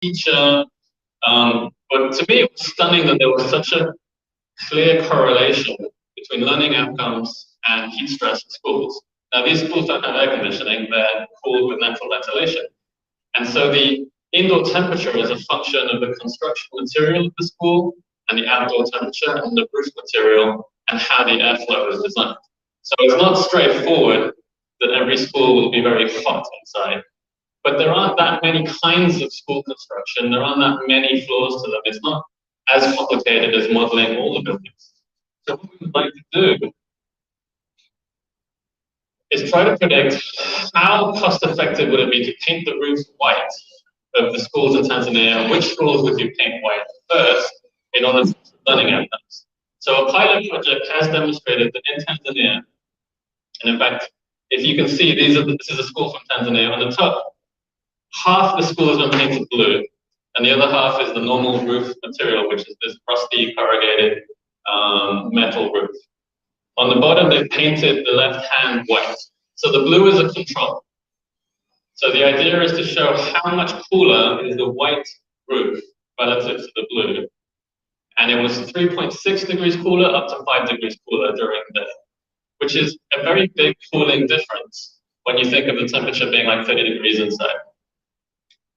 teacher. But to me, it was stunning that there was such a clear correlation between learning outcomes and heat stress in schools. Now, these schools don't have air conditioning, they're cooled with natural ventilation. And so the indoor temperature is a function of the construction material of the school and the outdoor temperature and the roof material and how the airflow is designed. So it's not straightforward that every school will be very hot inside. But there aren't that many kinds of school construction. There aren't that many floors to them. It's not as complicated as modeling all the buildings. So what we would like to do is try to predict how cost effective would it be to paint the roofs white of the schools in Tanzania, and which schools would you paint white first in order to learning outcomes. So a pilot project has demonstrated that in Tanzania, and in fact, if you can see, this is a school from Tanzania. On the top, half the school has been painted blue, and the other half is the normal roof material, which is this rusty corrugated metal roof. On the bottom, they've painted the left hand white. So the blue is a control. So the idea is to show how much cooler is the white roof relative to the blue. And it was 3.6 degrees cooler up to 5 degrees cooler during the day, which is a very big cooling difference when you think of the temperature being like 30 degrees inside.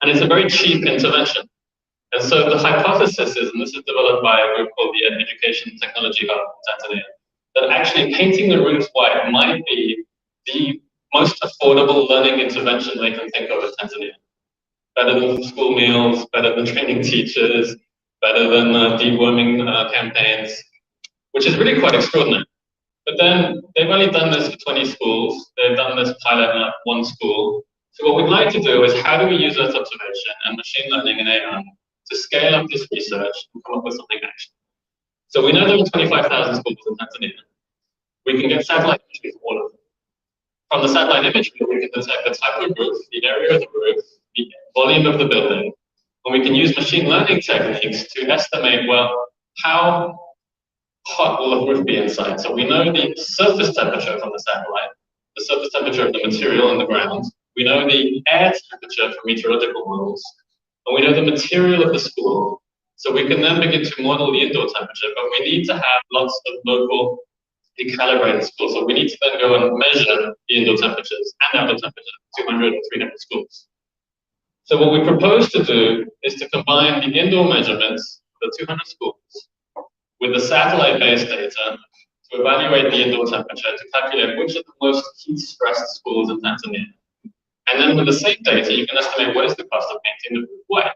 And it's a very cheap intervention. And so the hypothesis is, and this is developed by a group called the Education Technology Hub in Tanzania, that actually painting the roofs white might be the most affordable learning intervention they can think of in Tanzania. Better than school meals, better than training teachers, better than deworming campaigns, which is really quite extraordinary. But then they've only done this for 20 schools. They've done this pilot in one school. So what we'd like to do is how do we use Earth observation and machine learning and AI to scale up this research and come up with something actually. So we know there are 25,000 schools in Tanzania. We can get satellite imagery of all of them. From the satellite imagery, we can detect the type of roof, the area of the roof, the volume of the building, and we can use machine learning techniques to estimate, well, how hot will the roof be inside? So we know the surface temperature from the satellite, the surface temperature of the material in the ground. We know the air temperature from meteorological models, and we know the material of the school. So we can then begin to model the indoor temperature, but we need to have lots of local decalibrated schools. So we need to then go and measure the indoor temperatures and outdoor temperatures of 200 or 300 schools. So what we propose to do is to combine the indoor measurements of the 200 schools with the satellite-based data to evaluate the indoor temperature to calculate which are the most heat-stressed schools in Tanzania. And then with the same data, you can estimate what is the cost of painting the roof white.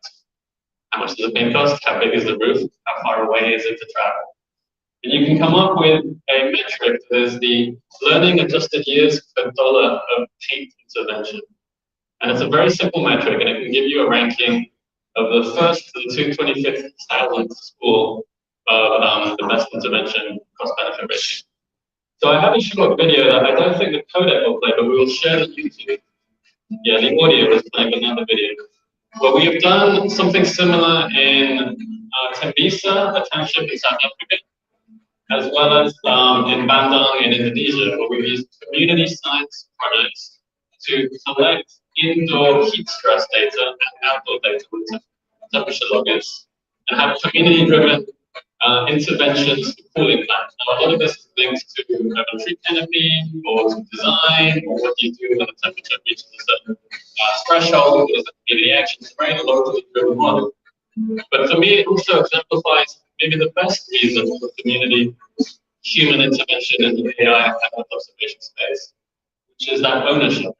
How much does the paint cost? How big is the roof? How far away is it to travel? And you can come up with a metric that is the learning adjusted years per dollar of paint intervention. And it's a very simple metric, and it can give you a ranking of the first to the 225,000th school of the best intervention cost-benefit ratio. So I have a short video that I don't think the codec will play, but we will share the YouTube. Yeah, the audio is playing, but not the video. But we have done something similar in Tembisa, a township in South Africa, as well as in Bandung in Indonesia, where we've used community science projects to collect indoor heat stress data and outdoor data with temperature loggers, and have community-driven interventions for cooling plants. Now, a lot of this is linked to urban tree canopy, or to design, or what you do when the temperature reaches a certain threshold, or the community action. It's a very locally driven model. But for me, it also exemplifies maybe the best reason for community human intervention in the AI and observation space, which is that ownership.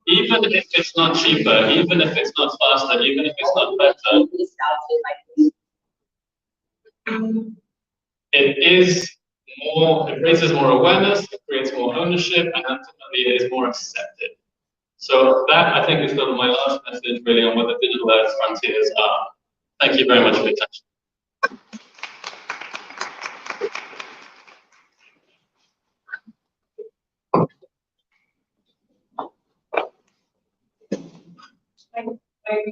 Even if it's not cheaper, even if it's not faster, even if it's not better, it raises more awareness, it creates more ownership, and ultimately it is more accepted. So that, I think, is sort of my last message really on what the digital Earth frontiers are. Thank you very much for your attention.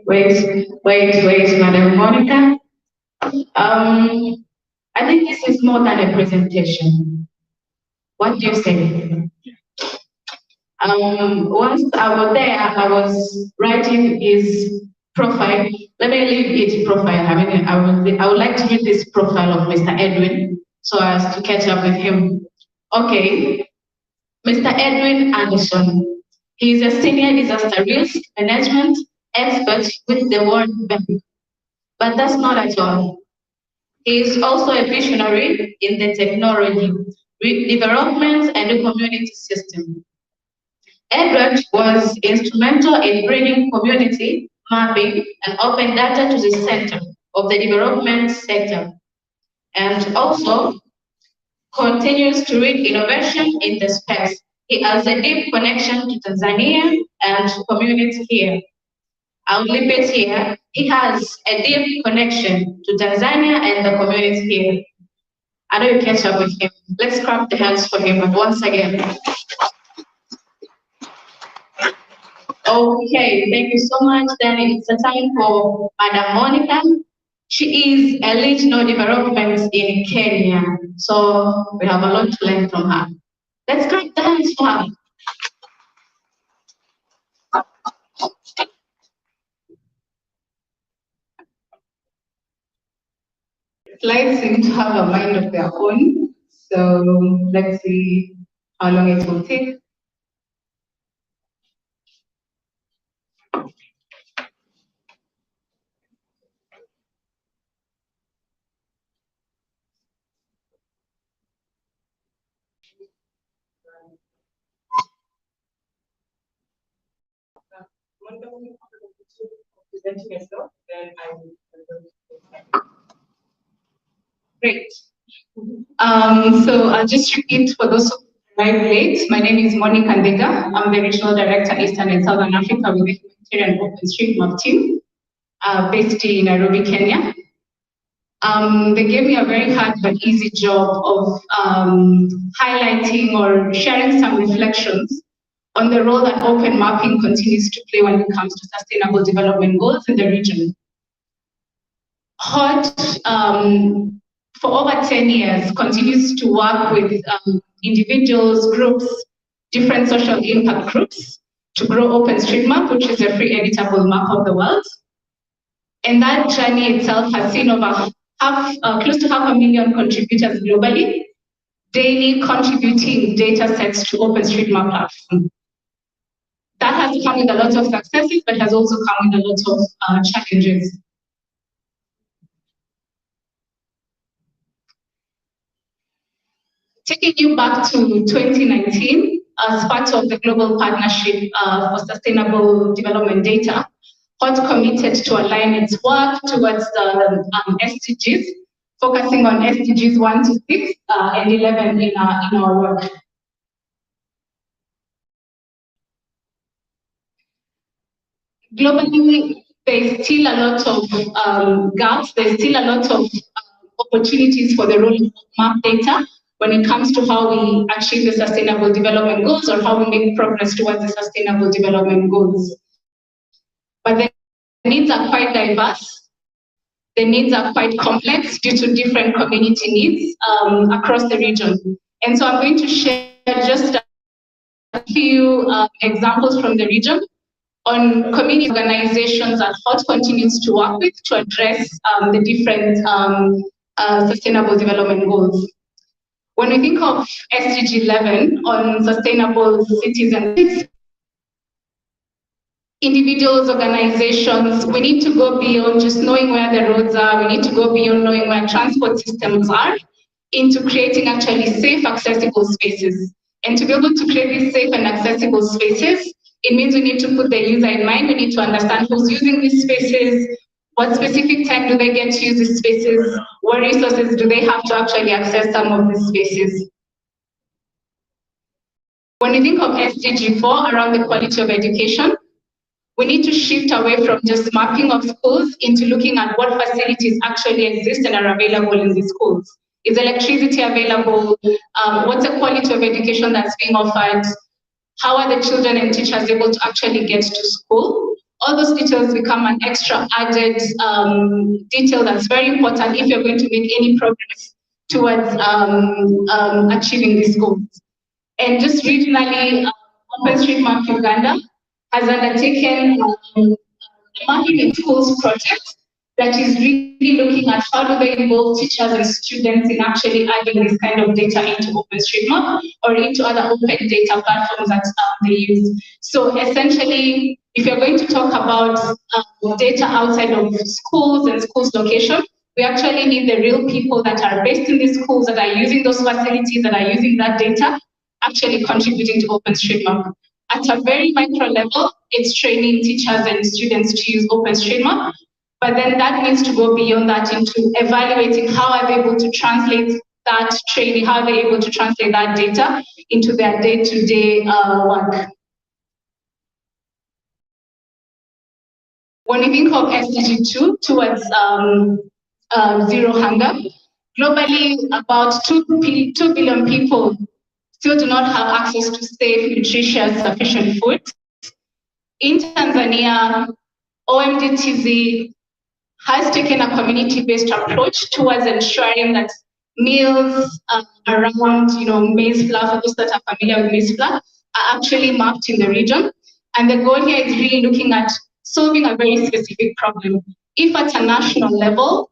Wait, Madam Monica. I think this is more than a presentation. What do you say? Once I was there, I was writing his profile Let me leave its profile. I would like to read this profile of Mr. Edwin so as to catch up with him. Okay, Mr. Edwin Anderson. He is a senior disaster risk management expert with the World Bank. But that's not at all. He is also a visionary in the technology, development, and the community system. Edward was instrumental in bringing community mapping and open data to the center of the development sector, and also continues to lead innovation in the space. He has a deep connection to Tanzania and community here. I'll leave it here. He has a deep connection to Tanzania and the community here. I know you catch up with him. Let's clap the hands for him once again. Okay, thank you so much. Then it's a time for Madam Monica. She is a regional development in Kenya. So we have a lot to learn from her. Let's clap the hands for her. Slides seem to have a mind of their own. So let's see how long it will take. Great. So I'll just repeat for those who arrived late. My name is Monica Ndega. I'm the Regional Director, Eastern and Southern Africa with the Humanitarian OpenStreetMap team, based in Nairobi, Kenya. They gave me a very hard but easy job of highlighting or sharing some reflections on the role that open mapping continues to play when it comes to sustainable development goals in the region. HOT, for over 10 years, continues to work with individuals, groups, different social impact groups to grow OpenStreetMap, which is a free editable map of the world. And that journey itself has seen over close to 500,000 contributors globally, daily contributing data sets to OpenStreetMap platform. That has come with a lot of successes, but has also come with a lot of challenges. Taking you back to 2019, as part of the Global Partnership for Sustainable Development Data, HOT committed to align its work towards the SDGs, focusing on SDGs 1 to 6 and 11 in our work. Globally, there's still a lot of gaps, there's still a lot of opportunities for the role of map data when it comes to how we achieve the Sustainable Development Goals or how we make progress towards the Sustainable Development Goals. But the needs are quite diverse. The needs are quite complex due to different community needs across the region. And so I'm going to share just a few examples from the region on community organizations that HOT continues to work with to address the different sustainable development goals. When we think of SDG 11 on sustainable cities and cities, individuals, organizations, we need to go beyond just knowing where the roads are, we need to go beyond knowing where transport systems are, into creating actually safe, accessible spaces. And to be able to create these safe and accessible spaces, it means we need to put the user in mind, we need to understand who's using these spaces, what specific time do they get to use these spaces, what resources do they have to actually access some of these spaces. When we think of SDG 4 around the quality of education, we need to shift away from just mapping of schools into looking at what facilities actually exist and are available in these schools. Is electricity available? What's the quality of education that's being offered? How are the children and teachers able to actually get to school? All those details become an extra added detail that's very important if you're going to make any progress towards achieving these goals. And just regionally, OpenStreetMap Uganda has undertaken Mapping in Schools project that is really looking at how do they involve teachers and students in actually adding this kind of data into OpenStreetMap or into other open data platforms that they use. So essentially, if you're going to talk about data outside of schools and schools location, we actually need the real people that are based in these schools, that are using those facilities, that are using that data, actually contributing to OpenStreetMap. At a very micro level, it's training teachers and students to use OpenStreetMap, but then that needs to go beyond that into evaluating how are they able to translate that training, how are they able to translate that data into their day-to-day work. When we think of SDG 2 towards zero hunger, globally about 2 billion people still do not have access to safe, nutritious, sufficient food. In Tanzania, OMDTZ has taken a community-based approach towards ensuring that meals around, maize flour, for those that are familiar with maize flour, are actually mapped in the region. And the goal here is really looking at solving a very specific problem. If at a national level,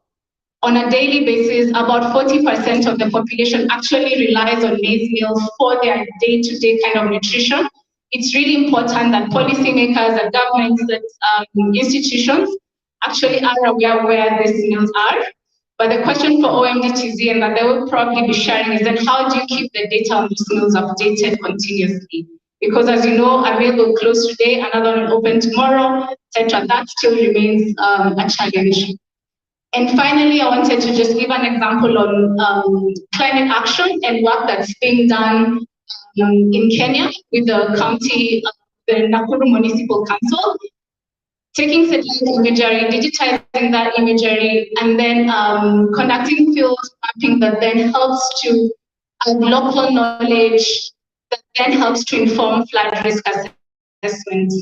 on a daily basis, about 40% of the population actually relies on maize meal for their day-to-day kind of nutrition, it's really important that policymakers, that governments, that institutions actually are aware where these meals are. But the question for OMDTZ, and that they will probably be sharing, is then how do you keep the data on these meals updated continuously? Because as you know, a meal will close today, another one will open tomorrow, etc. That still remains a challenge. And finally, I wanted to just give an example on climate action and work that's being done in Kenya with the county, the Nakuru Municipal Council, taking satellite imagery, digitizing that imagery, and then conducting field mapping that then helps to add local knowledge, that then helps to inform flood risk assessment.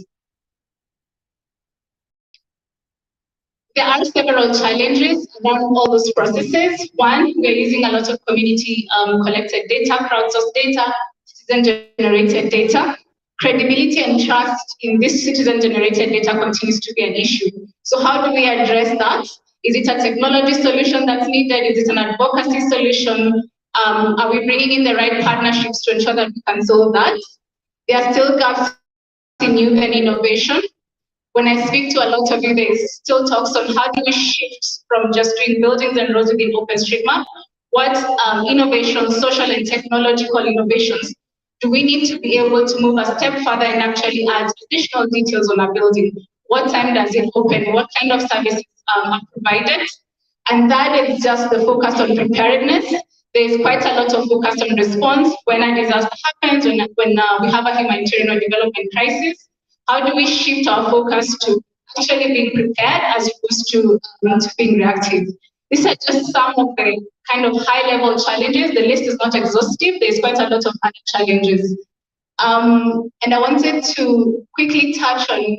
There are several challenges around all those processes. One, we're using a lot of community collected data, crowdsourced data, citizen-generated data. Credibility and trust in this citizen-generated data continues to be an issue. So how do we address that? Is it a technology solution that's needed? Is it an advocacy solution? Are we bringing in the right partnerships to ensure that we can solve that? There are still gaps in youth and innovation. When I speak to a lot of you, there still talks on how do we shift from just doing buildings and roads within OpenStreetMap? What innovations, social and technological innovations, do we need to be able to move a step further and actually add additional details on our building? What time does it open? What kind of services are provided? And that is just the focus on preparedness. There is quite a lot of focus on response when a disaster happens, when we have a humanitarian or development crisis. How do we shift our focus to actually being prepared as opposed to being reactive? These are just some of the kind of high-level challenges. The list is not exhaustive. There's quite a lot of other challenges. And I wanted to quickly touch on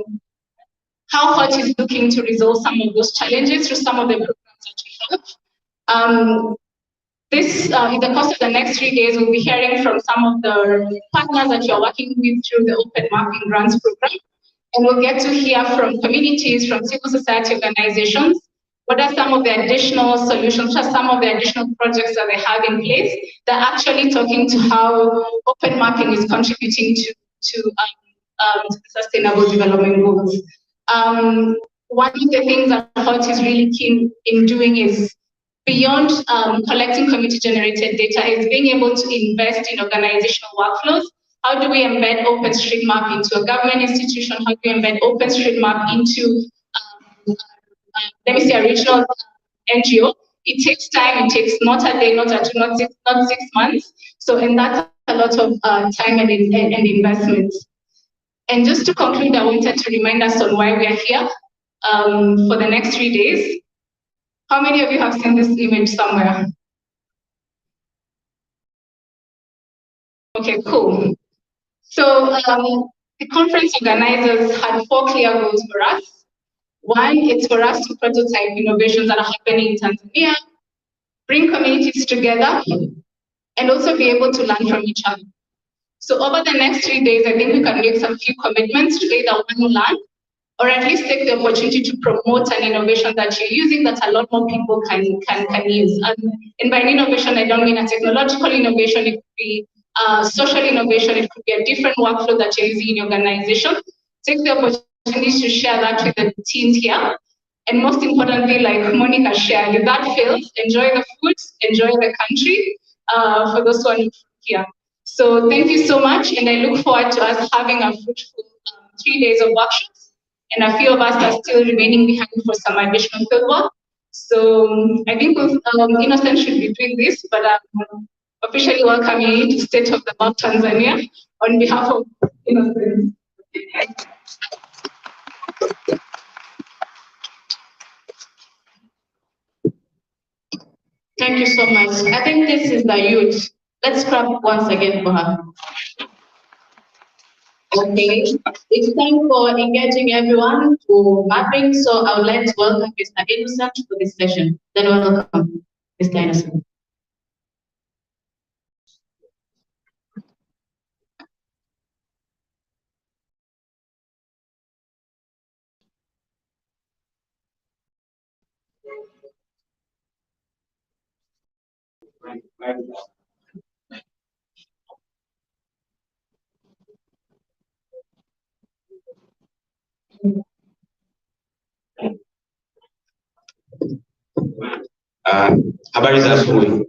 how HOT is looking to resolve some of those challenges through some of the programs that we have. In the course of the next 3 days, we'll be hearing from some of the partners that you're working with through the Open Mapping Grants program. And we'll get to hear from communities, from civil society organizations, what are some of the additional solutions, what are some of the additional projects that they have in place that are actually talking to how open mapping is contributing to the sustainable development goals. One of the things that HOT is really keen in doing is beyond collecting community-generated data, is being able to invest in organizational workflows. How do we embed OpenStreetMap into a government institution? How do we embed OpenStreetMap into, let me say, a regional NGO? It takes time. It takes not a day, not a two, not 6 months. So, and that's a lot of time and investment. And just to conclude, I wanted to remind us on why we are here for the next 3 days. How many of you have seen this image somewhere? Okay, cool. So the conference organizers had 4 clear goals for us. One, it's for us to prototype innovations that are happening in Tanzania, bring communities together, and also be able to learn from each other. So over the next 3 days, I think we can make some few commitments to either one, learn, or at least take the opportunity to promote an innovation that you're using that a lot more people can use. And by innovation, I don't mean a technological innovation. It could be social innovation. It could be a different workflow that you're using in your organization. Take the opportunity to share that with the teams here. And most importantly, like Monica shared, if that fails, enjoy the food, enjoy the country for those who are here. So thank you so much, and I look forward to us having a fruitful 3 days of workshops, and a few of us are still remaining behind for some additional field work. So I think Innocent should be doing this, but officially welcoming you to State of the Map Tanzania on behalf of Innocent. Thank you so much. I think this is the youth. Let's clap once again for her. Okay, it's time for engaging everyone to mapping. So I would like to welcome Mr. Innocent for this session. Then welcome, Mr. Innocent. Habari za asubuhi.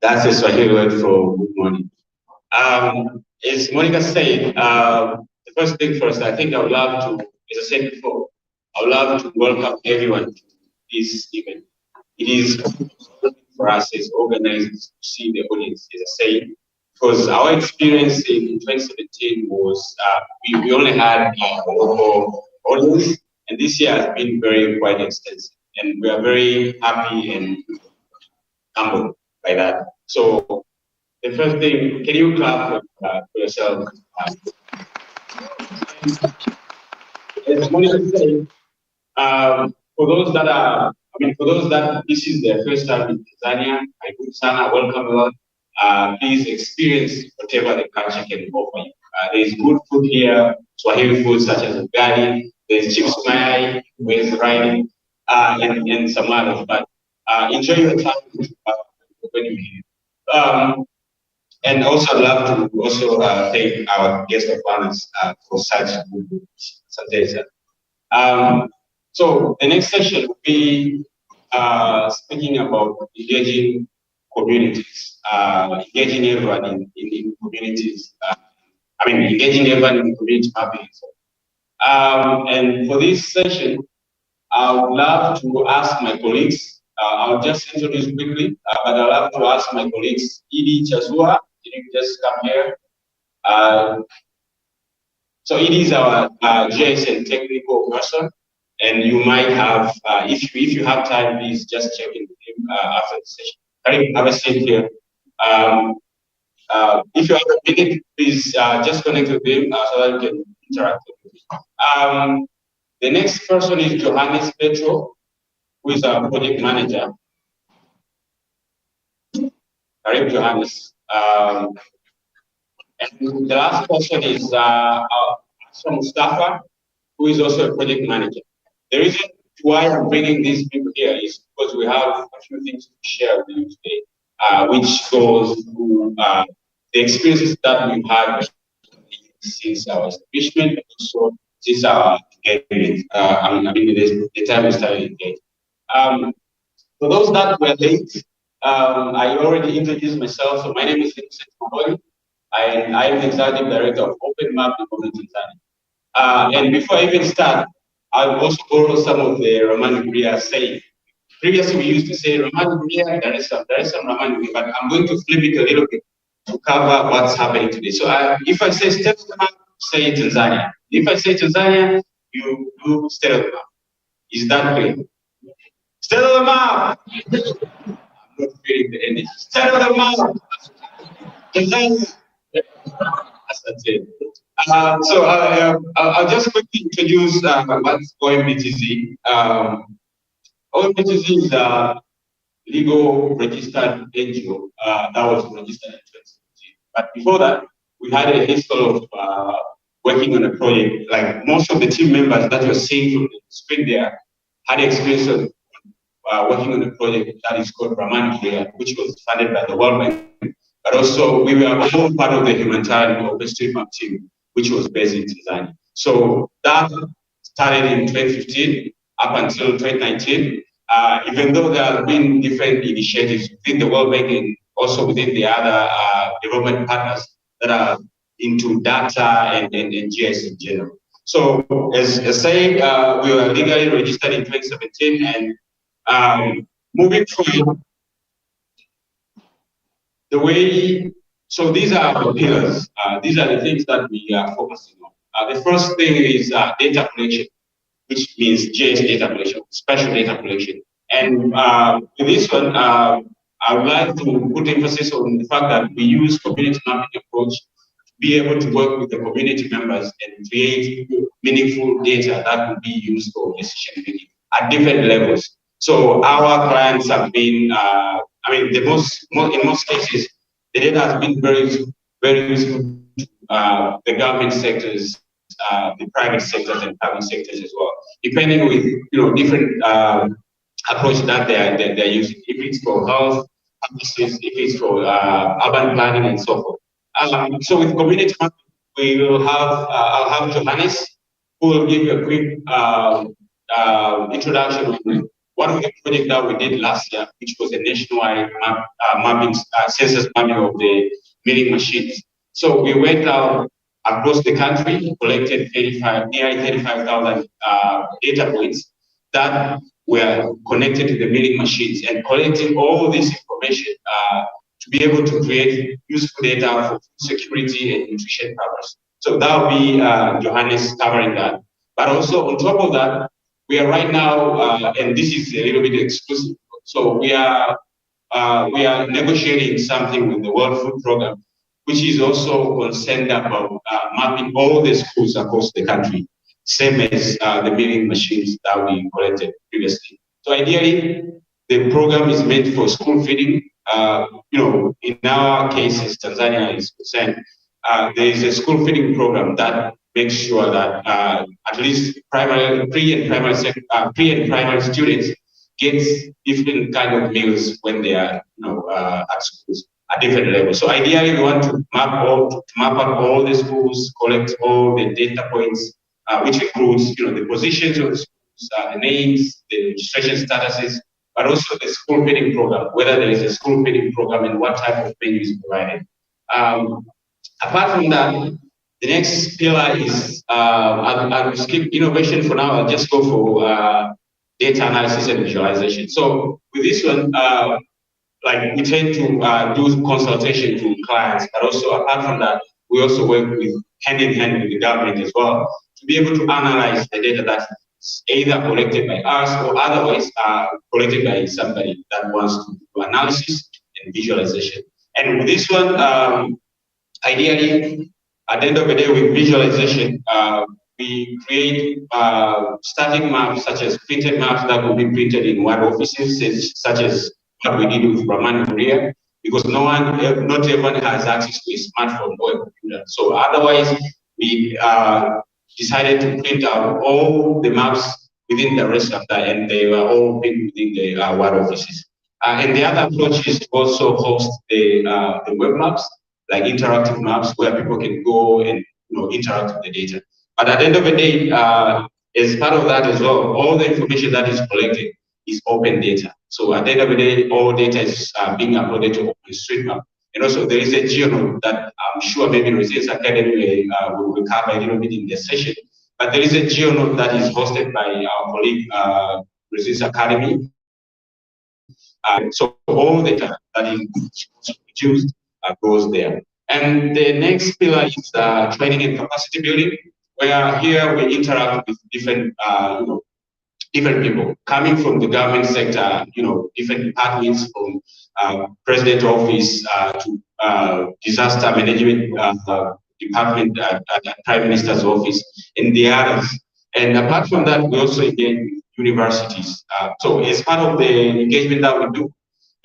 That's a Swahili word for good morning. As Monica said, the first thing first, I think I would love to, as I said before, I would love to welcome everyone to this event. It is for us as organizers to see the audience, as I said, because our experience in 2017 was we only had a local audience, and this year has been quite extensive. And we are very happy and humbled by that. So the first thing, can you clap for yourself? As Monica said, for those that this is their first time in Tanzania, I would sana welcome you all. Please experience whatever the culture can offer you. There is good food here, Swahili food such as ugali, there's chips mayai, with riding, and some others. But enjoy your time when you're here. And also, I'd love to also thank our guest of honors for such good presentation. So the next session will be speaking about engaging communities, engaging everyone in communities. Engaging everyone in community mapping. And for this session, I would love to ask my colleagues. I'll just introduce quickly, but I'd love to ask my colleagues, Edie Chazua, can you just come here? So Edie is our GSN technical person, and you might have, if you have time, please just check in with him after the session. Karim, have a seat here. If you have a minute, please just connect with him so that you can interact with him. The next person is Johannes Petro, who is our project manager. Karim Johannes. And the last person is Mustafa, who is also a project manager. The reason why I'm bringing these people here is because we have a few things to share with you today, which goes to the experiences that we've had since our establishment, and also since our engagement. The time we started engaging. For those that were late, I already introduced myself. So my name is Vincent Maholi, and I am the executive director of Open Map in Tanzania. And before I even start, I'll also borrow some of the Ramani Bria saying. Previously, we used to say Ramani Bria, there is some Ramani Bria, but I'm going to flip it a little bit to cover what's happening today. So if I say state of the map, say Tanzania. If I say Tanzania, you do state of the map. Is that clear? State of the map! I'm not feeling the energy. State of the map! Tanzania! That's it. So I'll just quickly introduce what's OMBTZ. OMBTZ is a legal registered NGO that was registered in 2017. But before that, we had a history of working on a project. Like most of the team members that you're seeing from the screen there had experience of working on a project that is called Brahman Care, which was funded by the World Bank. But also, we were all part of the humanitarian OpenStreetMap team, which was based in Tanzania. So that started in 2015 up until 2019. Even though there have been different initiatives within the World Bank and also within the other development partners that are into data and GIS in general. So as I say, we were legally registered in 2017, and moving forward, the way, so these are our pillars. These are the things that we are focusing on. The first thing is data collection, which means GIS data collection, special data collection. And with this one, I would like to put emphasis on the fact that we use community mapping approach to be able to work with the community members and create meaningful data that will be used for decision making at different levels. So our clients have been, I mean, in most cases, the data has been very useful to the government sectors, the private sectors, and public sectors as well, depending with different approach that they're using. If it's for health purposes, if it's for urban planning, and so forth. So with community mapping, we will have I'll have Johannes, who will give you a quick introduction on one of the projects that we did last year, which was a nationwide mapping, census mapping of the milling machines. So we went out across the country, collected nearly 35,000 data points that were connected to the milling machines, and collecting all this information to be able to create useful data for food security and nutrition purpose. So that will be Johannes covering that. But also on top of that, we are right now, and this is a little bit exclusive. So we are negotiating something with the World Food Program, which is also concerned about mapping all the schools across the country, same as the milling machines that we collected previously. So ideally, the program is meant for school feeding. In our cases, Tanzania is concerned, there is a school feeding program that makes sure that at least pre and primary students get different kind of meals when they are at schools at different levels. So ideally, we want to map out all the schools, collect all the data points, which includes the positions of the schools, the names, the registration statuses, but also the school feeding program, whether there is a school feeding program and what type of menu is provided. Apart from that, the next pillar is, I'll skip innovation for now, I'll just go for data analysis and visualization. So with this one, like we tend to do consultation to clients, but also apart from that, we also work with hand in hand with the government as well to be able to analyze the data that is either collected by us or otherwise collected by somebody that wants to do analysis and visualization. And with this one, ideally, at the end of the day, with visualization, we create static maps such as printed maps that will be printed in web offices, such as what we did with Brahman Korea, because not everyone has access to a smartphone or a computer. So otherwise, we decided to print out all the maps within the rest of that, and they were all printed within the web offices. And the other approach is to also host the web maps, like interactive maps where people can go and interact with the data. But at the end of the day, as part of that as well, all the information that is collected is open data. So at the end of the day, all data is being uploaded to OpenStreetMap. And also there is a GeoNode that I'm sure maybe Resilience Academy will cover a little bit in this session. But there is a GeoNode that is hosted by our colleague, Resilience Academy. So all the data that is produced goes there. And the next pillar is training and capacity building, where here we interact with different different people coming from the government sector, different departments from president office to disaster management department at prime minister's office and the others. And apart from that, we also engage with universities. So as part of the engagement that we do,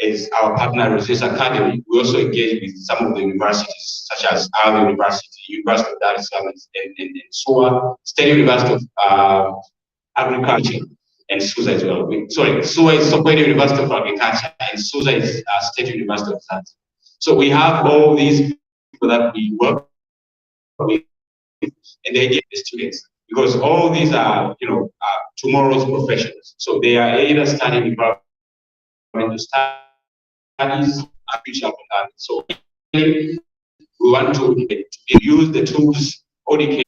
is our partner Research Academy. We also engage with some of the universities, such as our University, University of Dar es Salaam, and SUA, State University of Agriculture, and SUSA as well. SUA is Sokoine University of Agriculture, and SUSA is State University of Science. So we have all these people that we work with, and they get the students, because all these are, tomorrow's professionals. So they are either studying environmental studies, future. So we want to use the tools educate.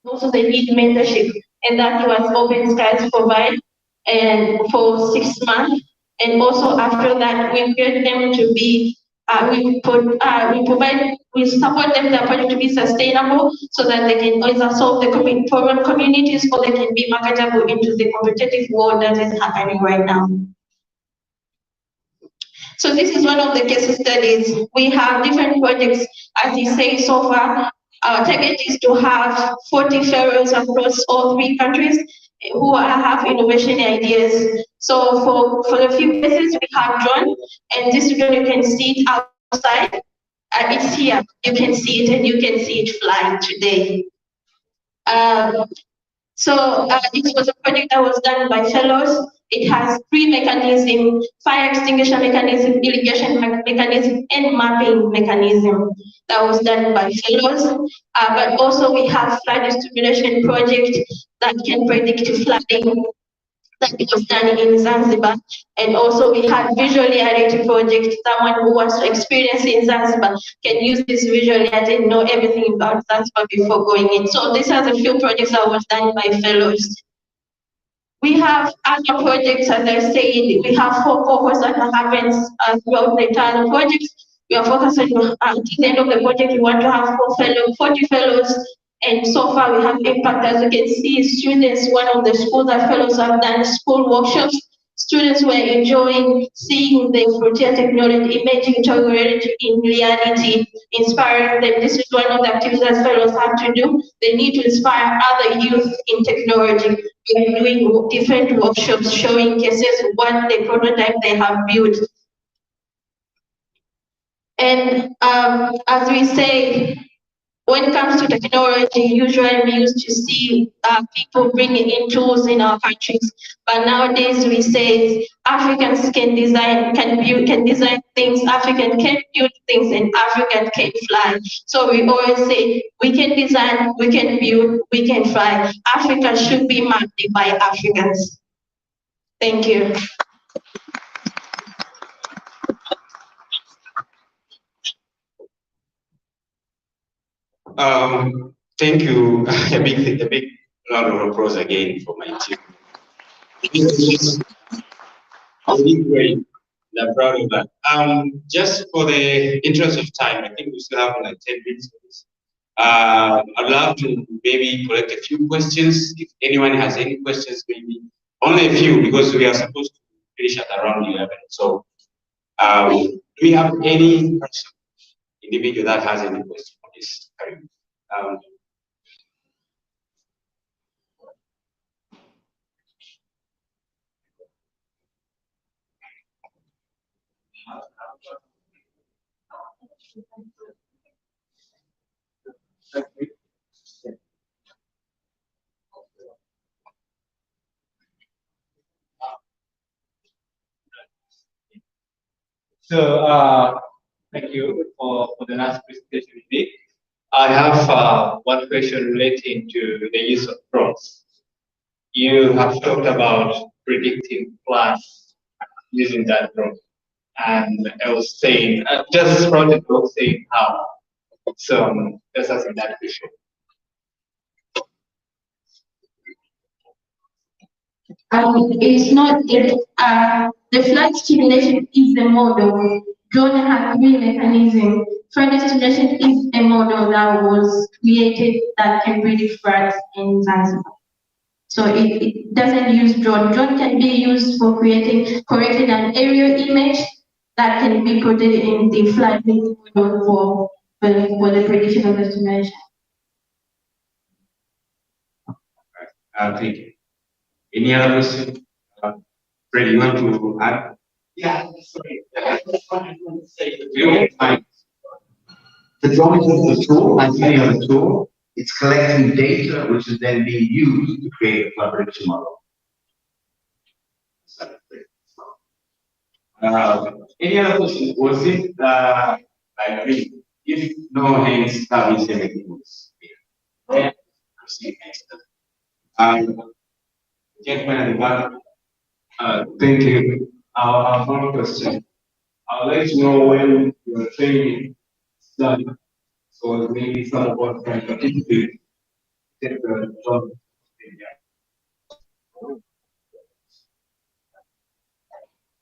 Also, they need mentorship, and that was Open Skies provide, and for 6 months. And also after that, we get them to be, we support them their project to be sustainable, so that they can either solve the problem communities, or they can be marketable into the competitive world that is happening right now. So this is one of the case studies. We have different projects, as you say, so far. Our target is to have 40 fellows across all 3 countries who have innovation ideas. So for the few places we have drawn, and this drone you can see it outside. It's here. You can see it, and you can see it flying today. It was a project that was done by fellows. It has 3 mechanisms: fire extinguisher mechanism, irrigation mechanism, and mapping mechanism that was done by fellows. But also we have flood distribution project that can predict flooding, that was done in Zanzibar. And also we had visual reality project. Someone who wants to experience in Zanzibar can use this visual reality and know everything about Zanzibar before going in. So these are the few projects that was done by fellows. We have other projects, as I said, we have 4 cohorts that happens throughout the entire project. We are focusing on, at the end of the project, we want to have 40 fellows, and so far we have impact. As you can see, students, one of the schools that fellows have done school workshops. Students were enjoying seeing the frontier technology, imaging technology in reality, inspiring them. This is one of the activities that fellows have to do. They need to inspire other youth in technology. We're doing different workshops showing cases what the prototype they have built. And as we say, when it comes to technology, usually we used to see people bringing in tools in our countries, but nowadays we say Africans can design things, Africans can build things, and Africans can fly. So we always say we can design, we can build, we can fly. Africa should be mapped by Africans. Thank you. Thank you. a big round of applause again for my team. I did great. I'm proud of that. Just for the interest of time, I think we still have like 10 minutes for this. I'd love to maybe collect a few questions. If anyone has any questions, maybe only a few, because we are supposed to finish at around 11. So, do we have any person, individual that has any question for this? So, thank you for the last presentation you did. I have one question relating to the use of drones. You have talked about predicting floods using that drone. And I was saying, just from the book saying how. So, that's asking that question. It's not the flood stimulation is the model. Drone has three mechanisms. Flood stimulation is a model that was created that can predict floods in Zanzibar. So it doesn't use drone. Drone can be used for correcting an aerial image that can be put in the flood model for the prediction of the stimulation. Thank you. Any other question? Fred, you want to add? Yeah, sorry. The drone is a tool, like any other tool. It's collecting data, which is then being used to create a flood prediction model. Any other question? Was it I agree? If no hands, that means everything was clear. Yeah. Gentlemen at the back. Thank you. I have one question. I'd like to know when your training is done. So maybe some of us can participate. Take the job.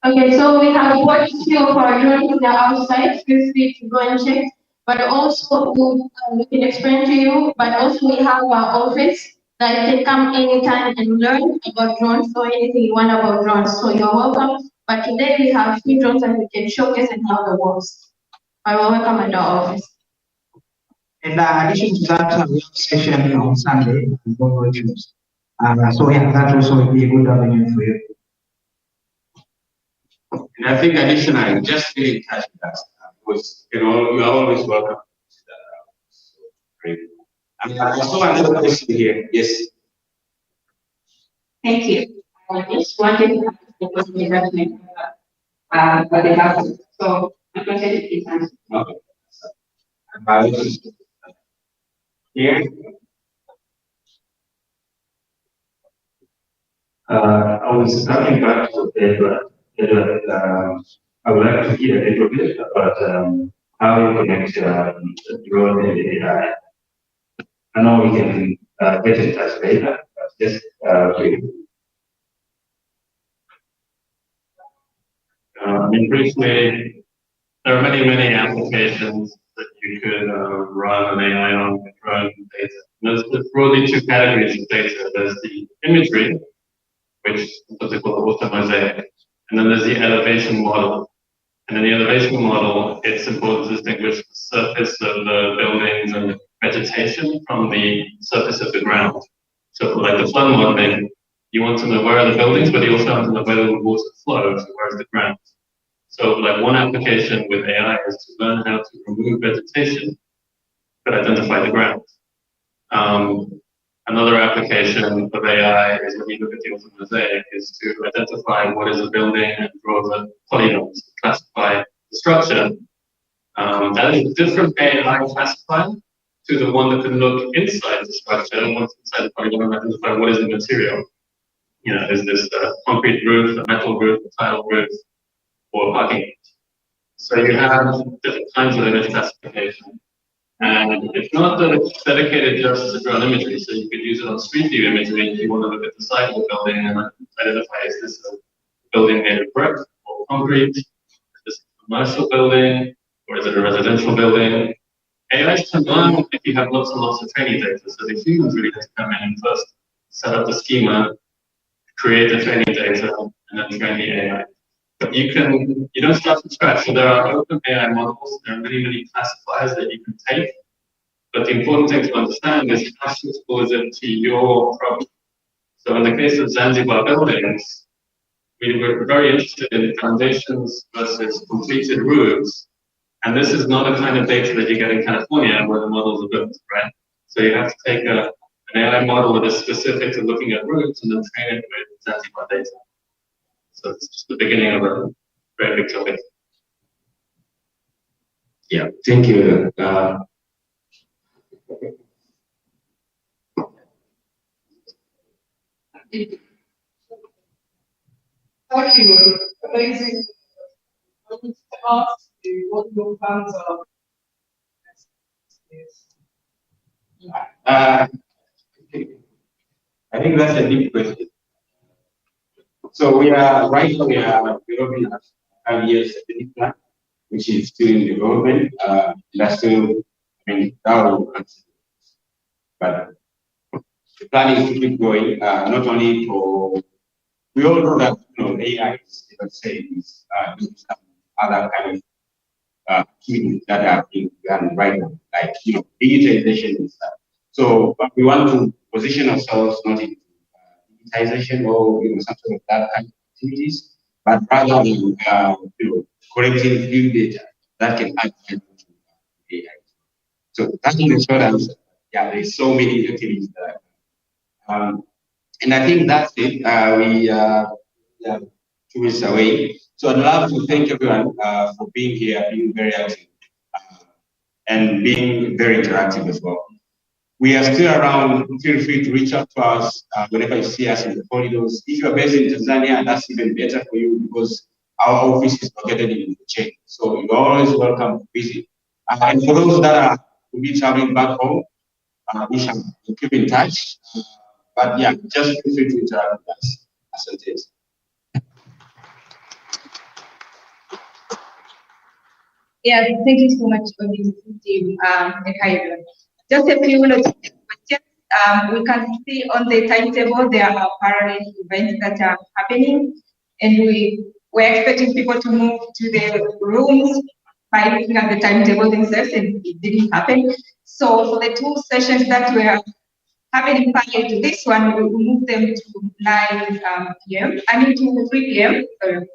Okay, so we have watched few of our drones that are outside. Feel free to go and check. But also, we can explain to you. But also, we have our office that you can come anytime and learn about drones or anything you want about drones. So you're welcome. But today we have few drones that we can showcase and how it works. You're welcome at our office. In addition to that, we have a session on Sunday with workshops. So yeah, that also will be a good avenue for you. And I think additionally, just get in touch with us because you are always welcome. So great. I saw another question here. Yes. Thank you. I just wanted to ask the question investment for the house. So my question is Okay. Here. I was coming back to Edward. I would like to hear a little bit about how you connect the drone and the AI. I know we can get in touch later, but just in briefly, there are many applications that you could run an AI on with drone data. There's broadly two categories of data. There's the imagery, which is what they call the auto mosaic, and then there's the elevation model. And in the elevation model, it's important to distinguish the surface of the buildings and the vegetation from the surface of the ground. So for like the flood modeling, you want to know where are the buildings, but you also want to know where the water flows, where is the ground. So like one application with AI is to learn how to remove vegetation, but identify the ground. Another application of AI is when you look at the auto mosaic is to identify what is a building and draw the polygons to classify the structure. That is a different AI classifier to the one that can look inside the structure and once inside the polygon and identify what is the material. You know, is this a concrete roof, a metal roof, a tile roof, or a parking lot? So you have different kinds of image classification. And it's not that it's dedicated just to drone imagery, so you could use it on street view imagery if you want to look at the side of the building and identify is this a building made of brick or concrete, is this a commercial building, or is it a residential building? AI can learn if you have lots and lots of training data, so the humans really have to come in and first set up the schema, create the training data, and then train the AI. But you don't start from scratch. So there are open AI models. There are many classifiers that you can take. But the important thing to understand is how suitable is it to your problem. So in the case of Zanzibar buildings, we were very interested in foundations versus completed roofs And this is not a kind of data that you get in California where the models are built, right? So you have to take an AI model that is specific to looking at routes and then train it with Zanzibar data. So it's just the beginning of a very big topic. Yeah, thank you. Thank you. Amazing. I would ask you what your plans are. I think that's a deep question. So we are right now we are developing a 5-year strategic plan, which is still in development. That's still, I mean, that will answer. But the plan is to keep going, not only for, we all know that, AI is, let's say, is doing some other kind of activities that are being done right now, like, digitalization and stuff. So but we want to position ourselves not in digitization or, some sort of that kind of activities, but rather in, collecting field data that can add value to AI. So that's the short answer. Yeah, there's so many activities that and I think that's it. We are 2 weeks away. So I'd love to thank everyone for being here, being very active, and being very interactive as well. We are still around. Feel free to reach out to us whenever you see us in the corridors. If you are based in Tanzania, that's even better for you because our office is located in the chain. So you're always welcome to visit. And for those that will be traveling back home, we shall keep in touch. But yeah, just feel free to interact with us as it is. Yeah, thank you so much for this team. And hi everyone. Just a few questions. We can see on the timetable there are parallel events that are happening, and we're expecting people to move to the rooms by looking at the timetable themselves, and it didn't happen. So for the 2 sessions that were happening prior to this one, we will move them to 9 p.m. I mean to 3 p.m. To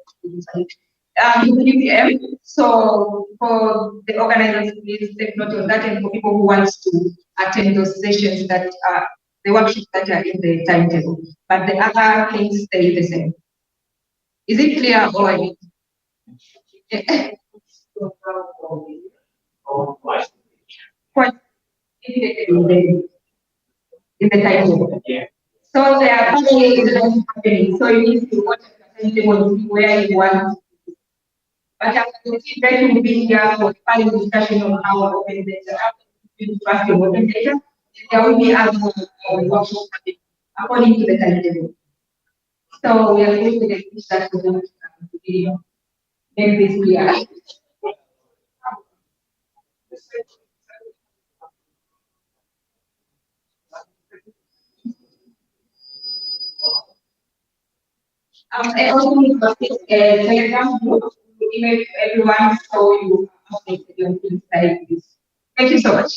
3 p.m. So for the organizers, please take note of that, and for people who want to attend those sessions that are the workshops that are in the timetable. But the other things stay the same. Is it clear or? What? In the timetable. Yeah. So there are parallel events happening. So you need to watch the timetable to see where you want. But after the feedback will be here for final discussion on how open data, after the trust of open data, there will be other workshops according to the timetable. So we are going to get that to the video. Make this clear. I also need to take a Telegram group to email to everyone so you update your things like this. Thank you so much.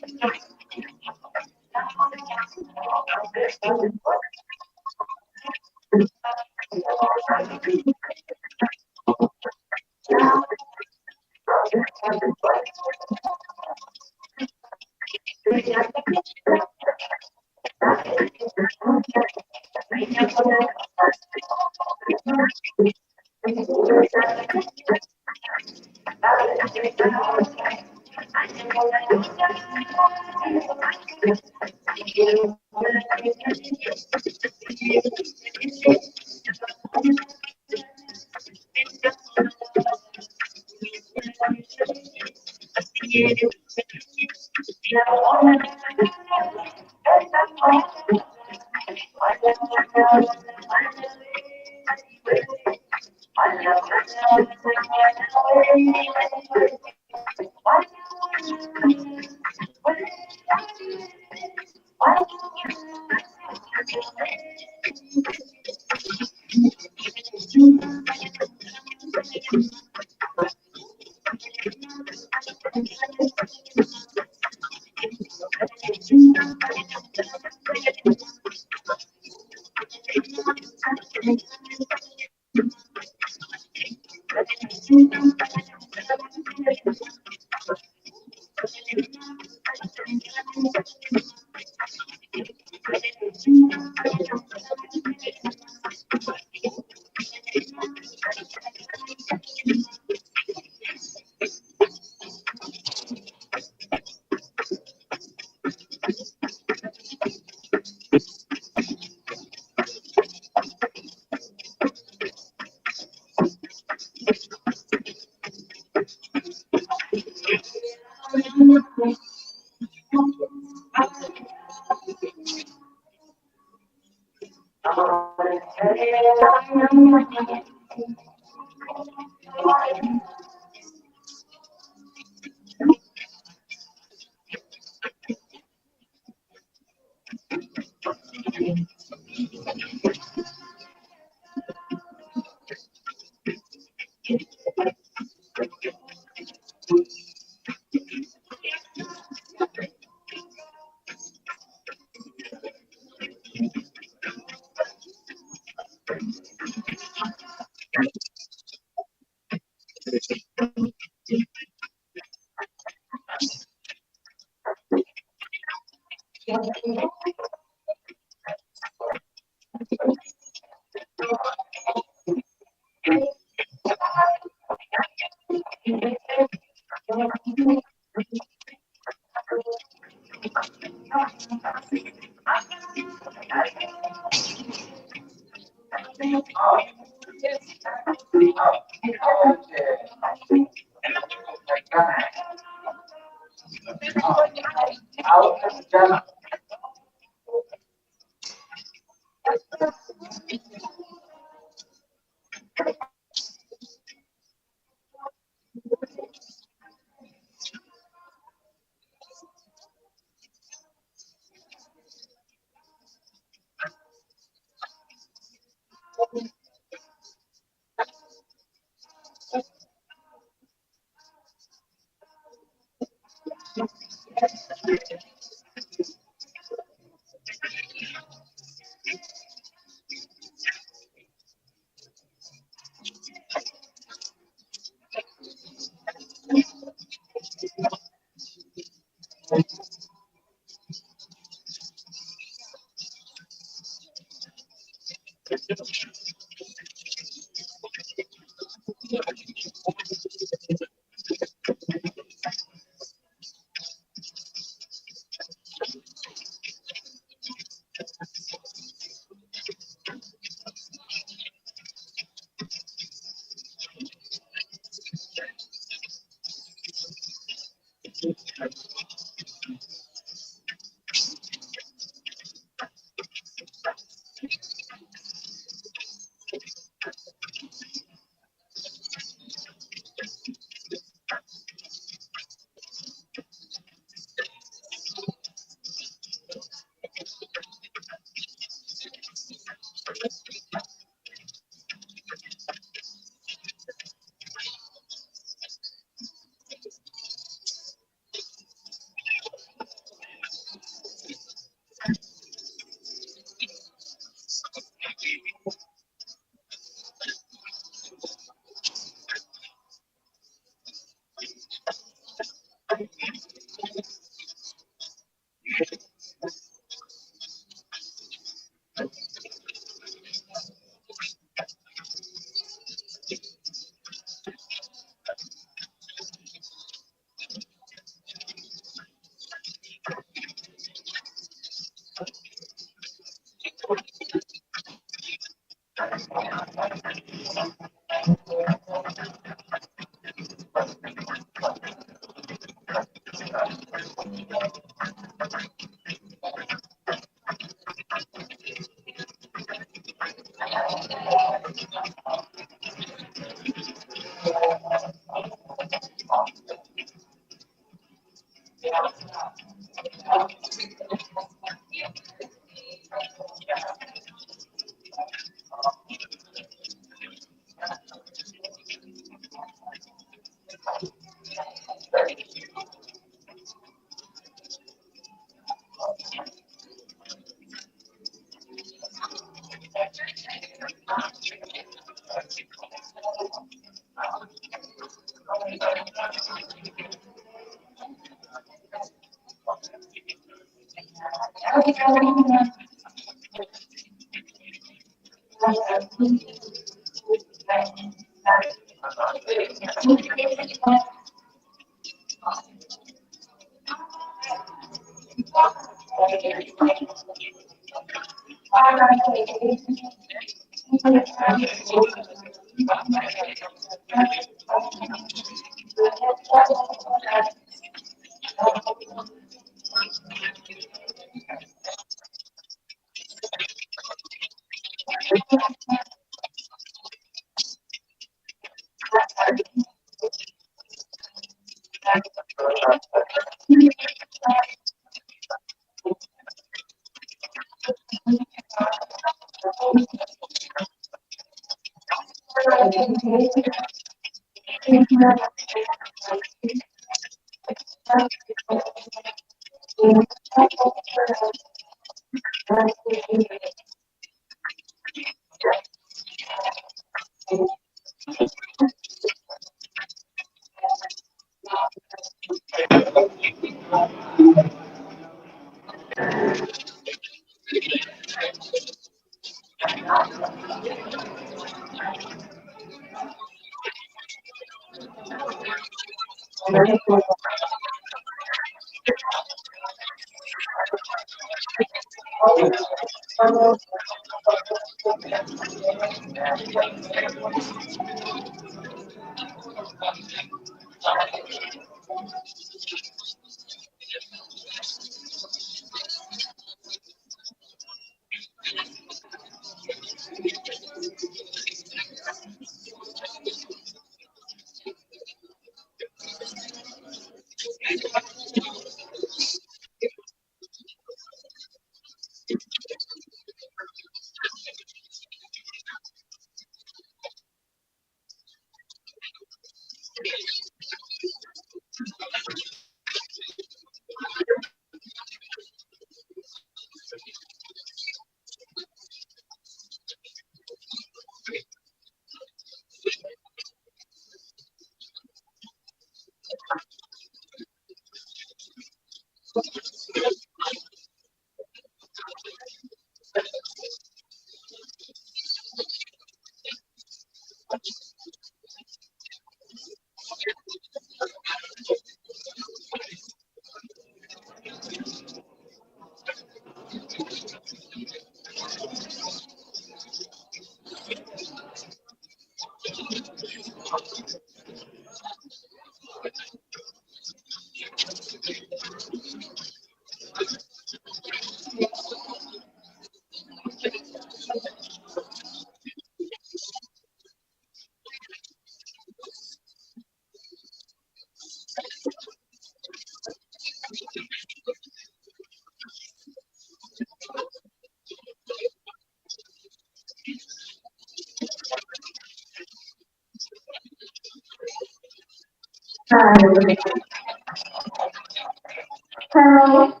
Hello.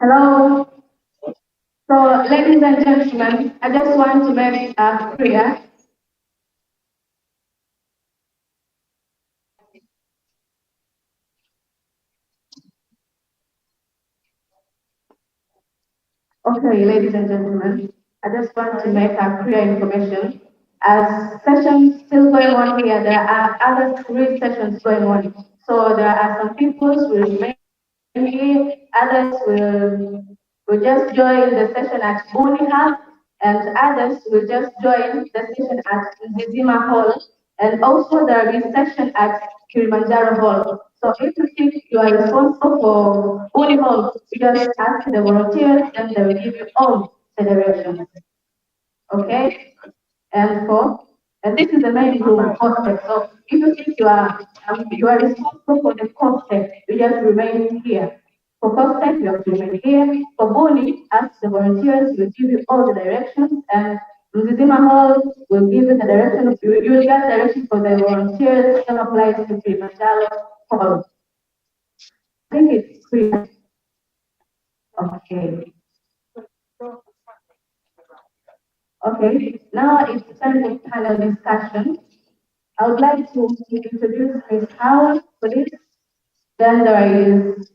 Hello. So, ladies and gentlemen, I just want to make a prayer. Okay, ladies and gentlemen, I just want to make a prayer information. As sessions still going on here, there are other 3 sessions going on. So there are some people who will remain here, others will just join the session at Buni House, and others will just join the session at Zizima Hall. And also there is session at Kilimanjaro Hall. So if you think you are responsible for Buni Hall, you just ask the volunteers and they will give you all the directions. Okay? And this is the main room, COSTEC. So if you think you are responsible for the COSTEC, you just remain here. For COSTEC, you have to remain here. For Boni, ask the volunteers, will give you all the directions, and Mzizima Hall will give you the direction. You will get directions for the volunteers, same applies to Kilimanjaro Hall. I think it's clear. Okay. Okay, now it's time for panel discussion. I would like to introduce Ms. Howard, please. Then there is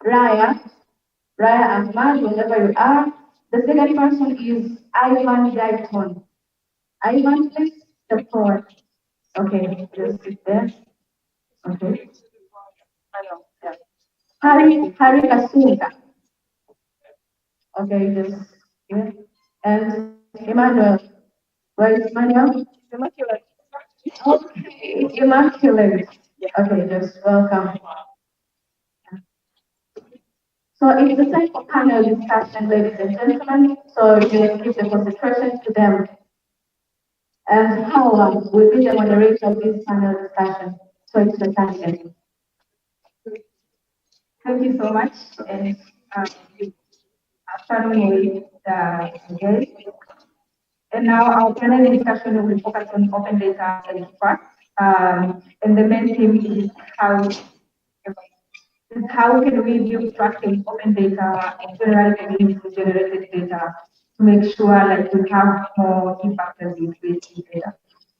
Raya Ahmad, whenever you are. The second person is Ivan Dayton. Ivan, please, the floor. Okay, just sit there. Okay. Hari Kasunga. Okay, just here. And Emmanuel. Where is Emmanuel? Immaculate. Okay, Immaculate. Okay, just welcome. So it's the time for panel discussion, ladies and gentlemen. So you just give the concentration to them. And Howard will be the moderator of this panel discussion. So it's the time again. Thank you so much. And starting with the and now our panel discussion will focus on open data and trust. And the main theme is how can we build trust in open data and generally community generated data to make sure like we have more impact as we create data.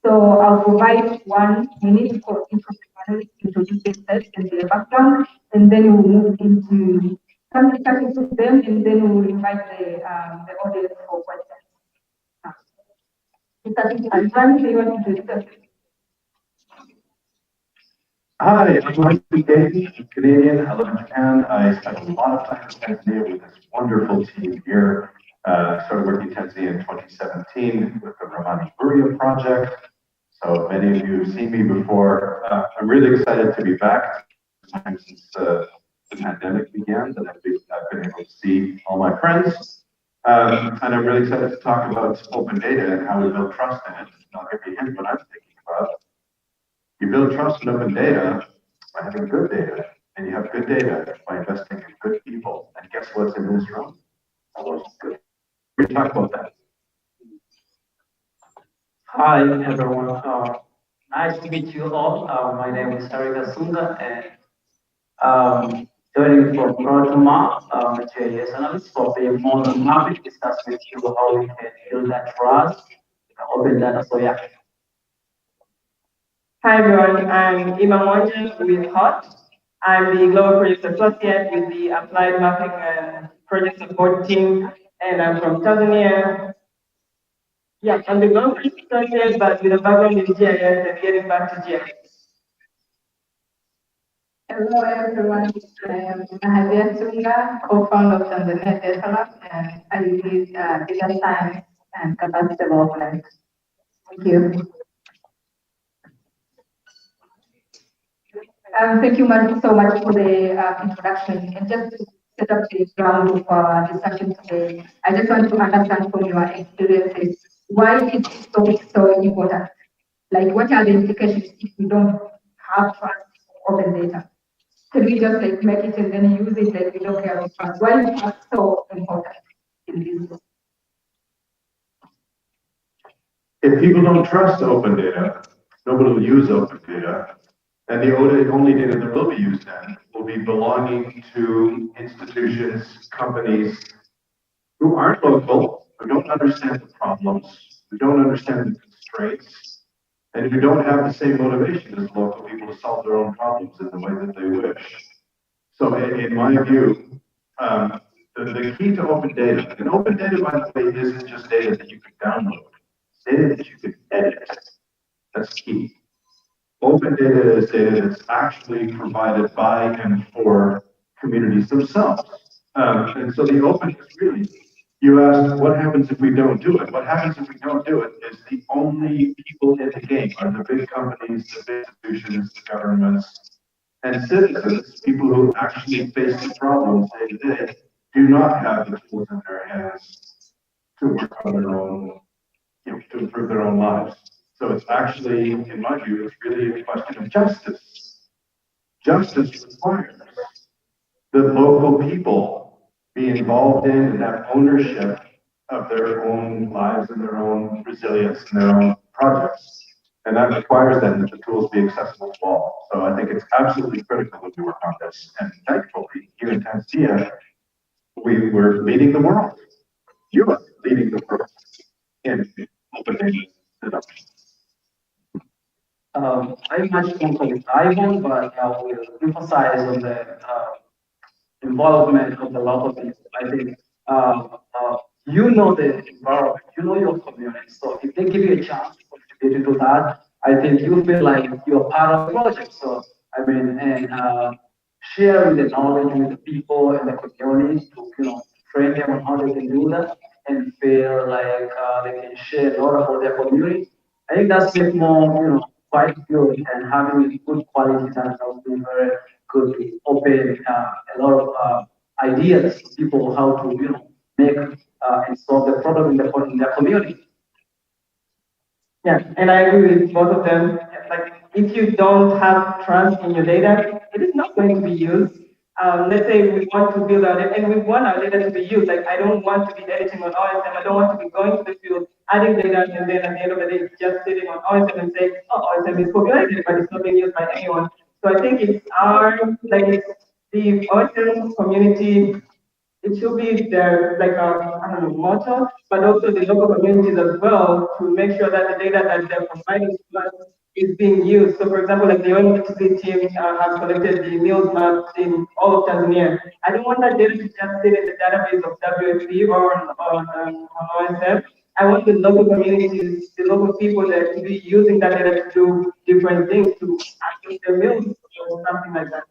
So I'll provide 1 minute for each of the panelists to introduce themselves and their background, and then we'll move into some discussions with them, and then we'll invite the audience for questions. Ivan, do you want to introduce yourself? Hi, I'm Michael Davey. I'm Canadian. I live in Japan. I spent a lot of time in Tanzania with this wonderful team here. Started working in Tanzania in 2017 with the Ramani Buria project. So many of you have seen me before. I'm really excited to be back. Time since the pandemic began that I've been able to see all my friends. And I'm really excited to talk about open data and how we build trust in it. And I'll give you a hint what I'm thinking about. You build trust in open data by having good data, and you have good data by investing in good people. And guess what's in this room? All good. We talk about that. Hi, everyone. Nice to meet you all. My name is Harika Sunga, and joining from Protoma, GIS analyst for the model mapping, discuss with you how we can build that trust in open data. So yeah. Hi everyone, I'm Ima Monjan with HOT. I'm the Global Project Associate with the Applied Mapping and Project Support team, and I'm from Tanzania. Yeah, I'm the Global Project Associate, but with a background in GIS and getting back to GIS. Hello everyone, I am Nahadia Tunga, co-founder of Tanzania Data Lab, and I lead data science and capacity development. Thank you. Thank you so much for the introduction. And just to set up the ground of discussion today, I just want to understand from your experiences, why is this topic so important? Like, what are the implications if we don't have trust for open data? Could we just like make it and then use it like we don't care about trust? Why is trust so important in this? If people don't trust open data, nobody will use open data. And the only data that will be used then will be belonging to institutions, companies who aren't local, who don't understand the problems, who don't understand the constraints, and who don't have the same motivation as local people to solve their own problems in the way that they wish. So in my view, the key to open data, and open data, by the way, isn't just data that you can download, it's data that you can edit. That's key. Open data is data that's actually provided by and for communities themselves. And so the openness really, you asked, what happens if we don't do it? What happens if we don't do it is the only people in the game are the big companies, the big institutions, the governments, and citizens, people who actually face the problem day to day, do not have the tools in their hands to work on their own, to improve their own lives. So it's actually, in my view, it's really a question of justice. Justice requires that local people be involved in and have ownership of their own lives and their own resilience and their own projects. And that requires then that the tools be accessible to all. So I think it's absolutely critical that we work on this. And thankfully, here in Tanzania, we're leading the world. You are leading the world in open data adoption. I'm much more with Ivan, but I will emphasize on the involvement of the local people. I think you know the environment, you know your community. So if they give you a chance to contribute to that, I think you feel like you're part of the project. So I mean, and sharing the knowledge with the people in the community to train them on how they can do that and feel like they can share a lot about their community. I think that's make more quite good, and having a good quality time has been very good to open a lot of ideas to people how to make and solve the problem in their community. Yeah, and I agree with both of them. Like, if you don't have trust in your data, it is not going to be used. Let's say we want to build our data, and we want our data to be used. Like, I don't want to be editing on OSM. I don't want to be going to the field, adding data, and then at the end of the day, it's just sitting on OSM and saying, oh, OSM is populated, but it's not being used by anyone. So I think it's it's the OSM community. It should be their I don't know, motto, but also the local communities as well, to make sure that the data that they're providing to us is being used. So, for example, like the ONDTC team has collected the meals maps in all of Tanzania. I don't want that data to just sit in the database of WFP or on OSF. I want the local communities, the local people there to be using that data to do different things, to access their meals or something like that.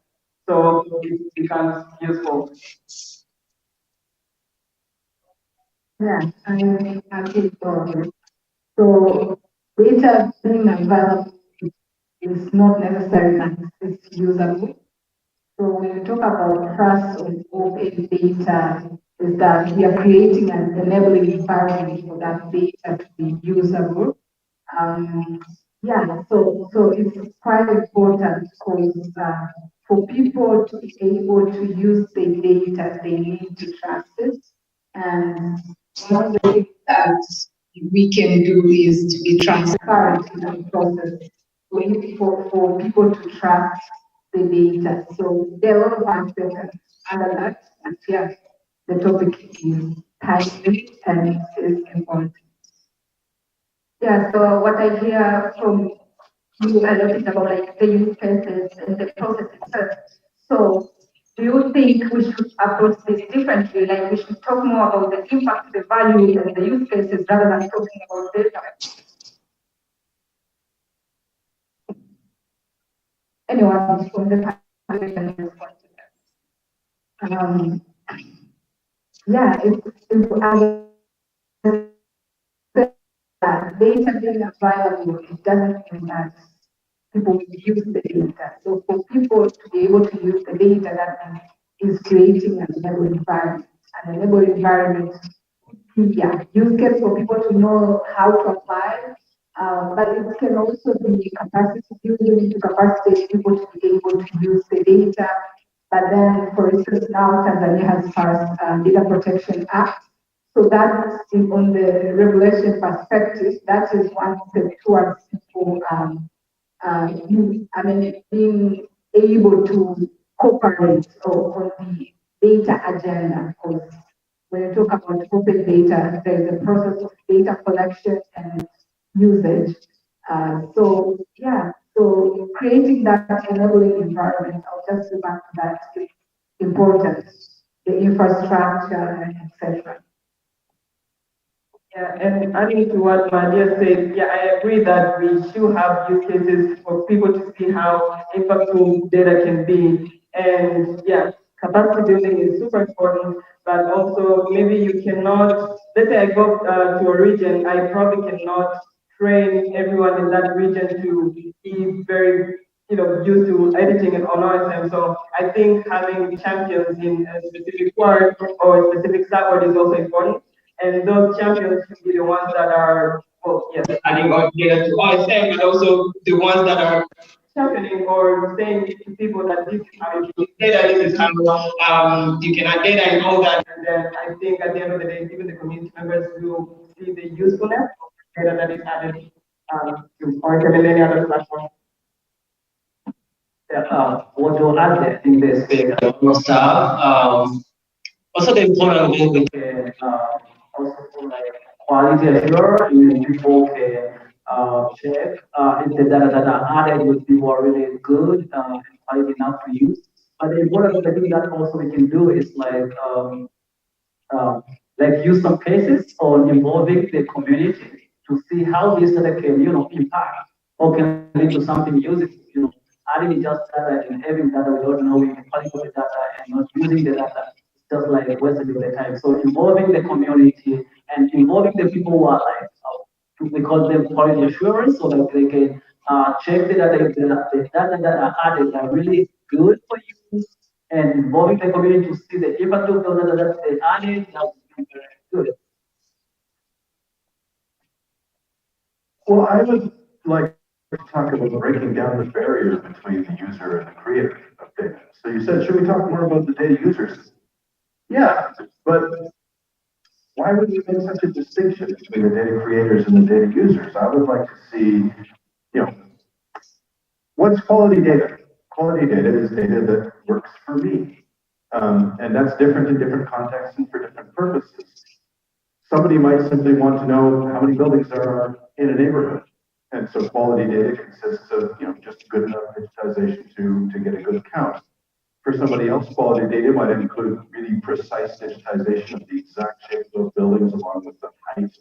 So it becomes useful. Yeah, I agree. So data being available is not necessarily that it's usable. So when we talk about trust on open data, is that we are creating an enabling environment for that data to be usable. Yeah, so it's quite important because for people to be able to use the data, they need to trust it. And one of the things that we can do is to be transparent in the process. We need for people to trust the data. So there are a lot of aspects under that, and yeah, the topic is timely and is important. Yeah, so what I hear from you a lot is about like the use cases and the process itself. So do you think we should approach this differently? Like we should talk more about the impact, the value, and the use cases rather than talking about data? Anyone from the panel can respond to that. Yeah, data being available, it doesn't mean that people will use the data. So for people to be able to use the data, that is creating an enabling environment. An enabling environment, yeah, use case for people to know how to apply, but it can also be capacity building to capacitate people to be able to use the data. But then, for instance, now Tanzania has passed Data Protection Act. So that is on the regulation perspective, that is one step towards people, being able to cooperate on the data agenda. Because when you talk about open data, there is a process of data collection and usage. So creating that enabling environment, I'll just go back to that, is important, the infrastructure, etc. Yeah, and adding to what Maria said, yeah, I agree that we should have use cases for people to see how impactful data can be. And yeah, capacity building is super important, but also maybe you cannot, let's say I go to a region, I probably cannot train everyone in that region to be very, used to editing and OSM. So I think having champions in a specific word or a specific subword is also important. And those champions should be the ones that are, well, yes, adding on data to OSM, but also the ones that are championing or saying to people that this is how you use data, this is how you can add data and all that. And then I think at the end of the day, even the community members will see the usefulness of the data that is added to OSM and any other platform. Yeah, what to add there, I think there's also the important thing we can also put like quality assurance, people can check if the data that are added with people are really good and quality enough to use. But the important thing that also we can do is like use some cases on involving the community to see how this data can, impact or can lead to something useful. Adding just data and having data without knowing the quality of the data and not using the data is just like wasting the time. So involving the community and involving the people who are like, we call them quality assurance, so that they can check the data, if the data that are added are really good for you, and involving the community to see the impact of those data that they added. Good. Well, I would like to talk about breaking down the barrier between the user and the creator of data. So you said, should we talk more about the data users? Yeah, but why would we make such a distinction between the data creators and the data users? I would like to see, what's quality data? Quality data is data that works for me. And that's different in different contexts and for different purposes. Somebody might simply want to know how many buildings there are in a neighborhood. And so quality data consists of, just good enough digitization to get a good count. For somebody else, quality data might include really precise digitization of the exact shape of those buildings along with the height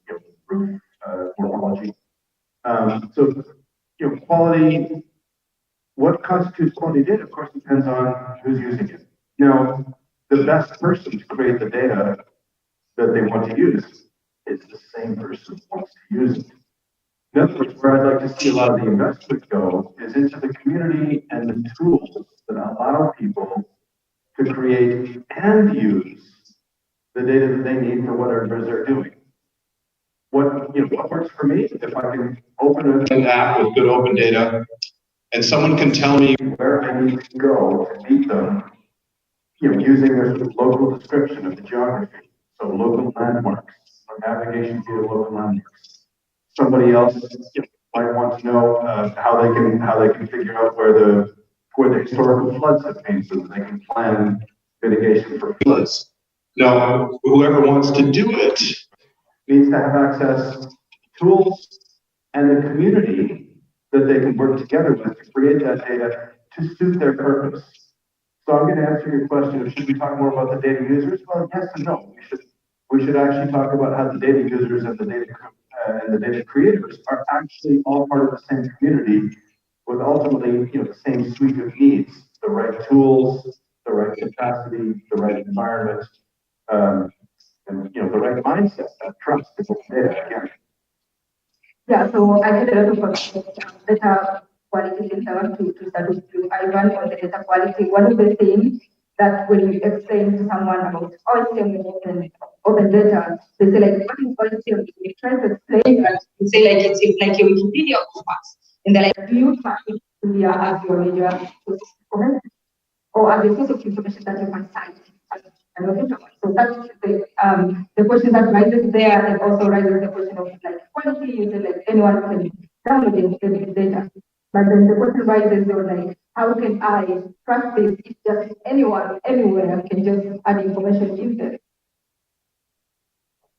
and roof morphology. Quality, what constitutes quality data, of course, depends on who's using it. Now, the best person to create the data that they want to use is the same person who wants to use it. In other words, where I'd like to see a lot of the investment go is into the community and the tools that allow people to create and use the data that they need for whatever they're doing. What works for me, if I can open an app with good open data and someone can tell me where I need to go to meet them, using their sort of local description of the geography. So local landmarks, or navigation via local landmarks. Somebody else might want to know how they can figure out where the historical floods have been, so that they can plan mitigation for floods. Now, whoever wants to do it needs to have access to tools and the community that they can work together with to create that data to suit their purpose. So I'm going to answer your question of should we talk more about the data users? Well, yes and no. We should actually talk about how the data users and the data creators are actually all part of the same community with ultimately the same suite of needs, the right tools, the right capacity, the right environment, and the right mindset, that trust in data again. Yeah, so I did a lot of data quality things. I want to start with you, Ivan, on the data quality. One of the things that when you explain to someone about OSM and open data, they say like, what is OSM? You try to explain that, you say like it's like a Wikipedia of facts. And they're like, do you find Wikipedia as your major source of information or as a source of information that you can cite? So that's the question that rises there, and also raises the question of like quality. You say like anyone can download the data, but then the question rises on like how can I trust this if just anyone anywhere can just add information in there?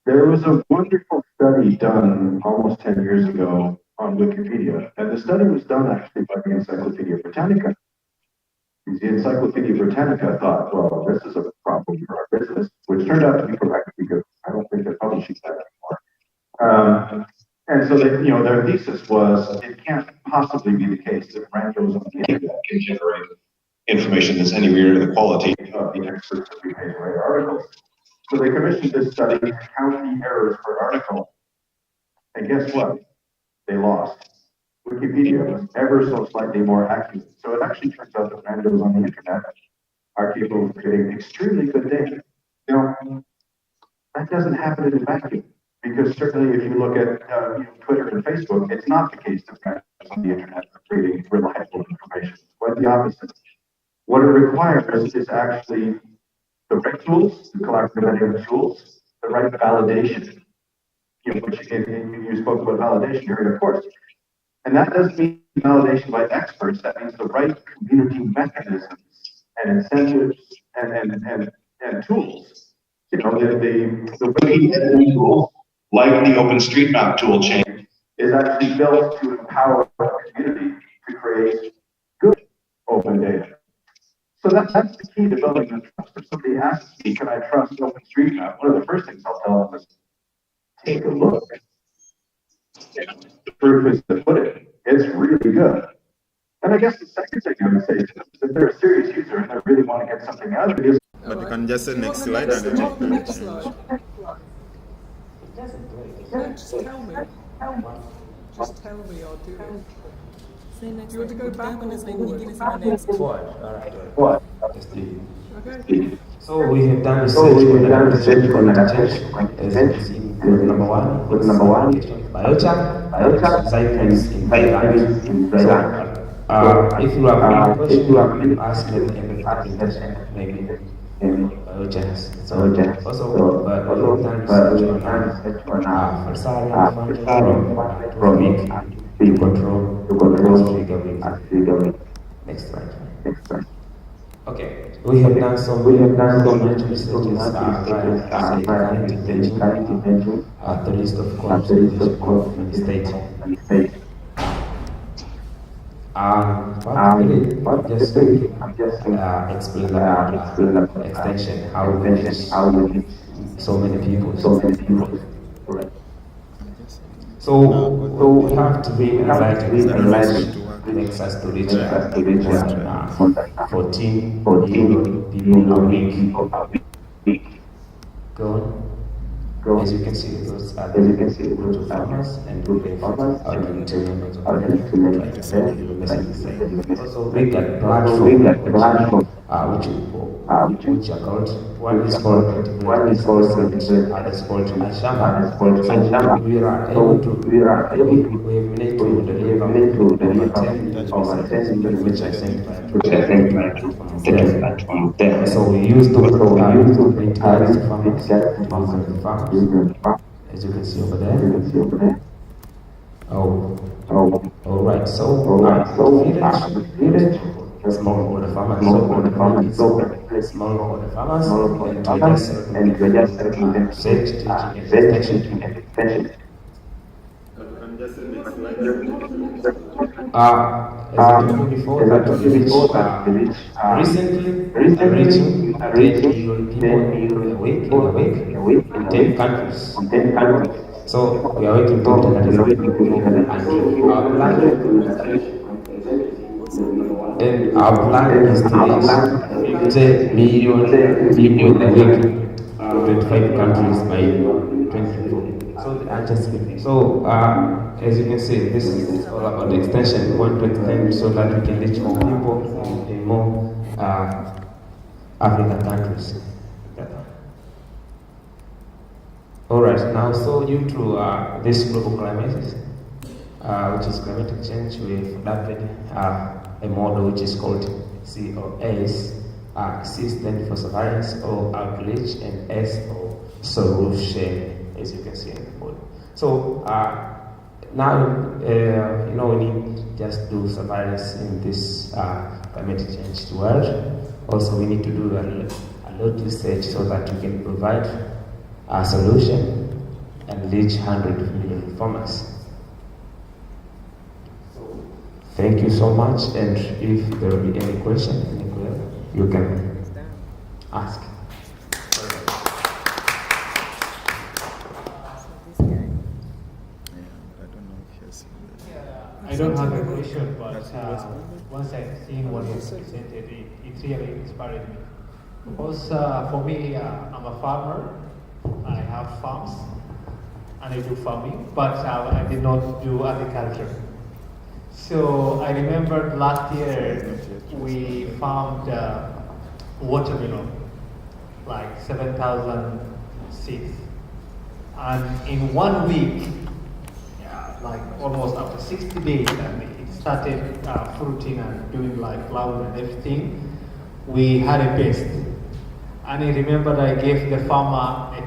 There was a wonderful study done almost 10 years ago on Wikipedia, and the study was done actually by the Encyclopedia Britannica. The Encyclopedia Britannica thought, well, this is a problem for our business, which turned out to be correct because I don't think they're publishing that anymore. And so they, their thesis was it can't possibly be the case that randos on the internet can generate information that's anywhere near the quality of the experts that we pay to write articles. So they commissioned this study to count the errors per article, and guess what? They lost. Wikipedia was ever so slightly more accurate. So it actually turns out that randos on the internet are capable of creating extremely good data. That doesn't happen in a vacuum, because certainly if you look at Twitter and Facebook, it's not the case that randos on the internet are creating reliable information. It's quite the opposite. What it requires is actually the right tools, the collaborative tools, the right validation. Which you spoke about validation here, of course. And that doesn't mean validation by experts. That means the right community mechanisms and incentives and tools. The way editing tools, like the OpenStreetMap tool chain, is actually built to empower the community to create good open data. So that's the key to building the trust. If somebody asks me, can I trust OpenStreetMap? One of the first things I'll tell them is, take a look. The proof is the pudding. It's really good. And I guess the second thing I would say is if they're a serious user and they really want to get something out of it is. But you can just say next slide and then check the next slide. Just tell me. Just tell me, I'll do it. You want to go back or forward? What? Okay. So we have done research on adaptation, as you can see, number one, biochar, cycles in dry land. So if you have any question, you can ask at the end of the presentation, maybe biochar. So also, but we have done research on falsaria from make to control as figure. Next slide. Okay, we have done some researches the list of crops in the state. Just explain about extension, how we reach so many people. So we have to be enlightened. Makes us to reach 14 million people a week. Go on. As you can see, those are the group of farmers, and we have two members of the also we got platform which are called, one is called other is called Ashama. So we are able to we have managed to deliver over 10 million which I sent from there. So we use to print cards to farmers, as you can see over there. All right. So village, smallholder farmers, smallholder farmers, and we just teaching and extension. As I told you before, recently reaching 10 million people a week in 10 countries. So we are waiting to and our plan is to reach 10 million people a week in 25 countries by 2024. just kidding. So, as you can see, this is all about the extension. We want to extend so that we can reach more people in more African countries. All right, now, so due to this global climate, which is climatic change, we've adopted a model which is called COS. C stands for surveillance or outreach, and S for solution, as you can see in the board. So now, we need just do surveillance in this climatic change world. Also, we need to do a lot of research so that we can provide a solution and reach 100 million farmers. So, thank you so much, and if there will be any question, you can ask. I don't have a question, but once I've seen what was presented, it really inspired me. Because for me, I'm a farmer. I have farms, and I do farming, but I did not do agriculture. So I remember last year we farmed watermelon, like 7,000 seeds, and in 1 week, like almost after 60 days, and it started fruiting and doing like flower and everything, we had a pest. And I remember I gave the farmer a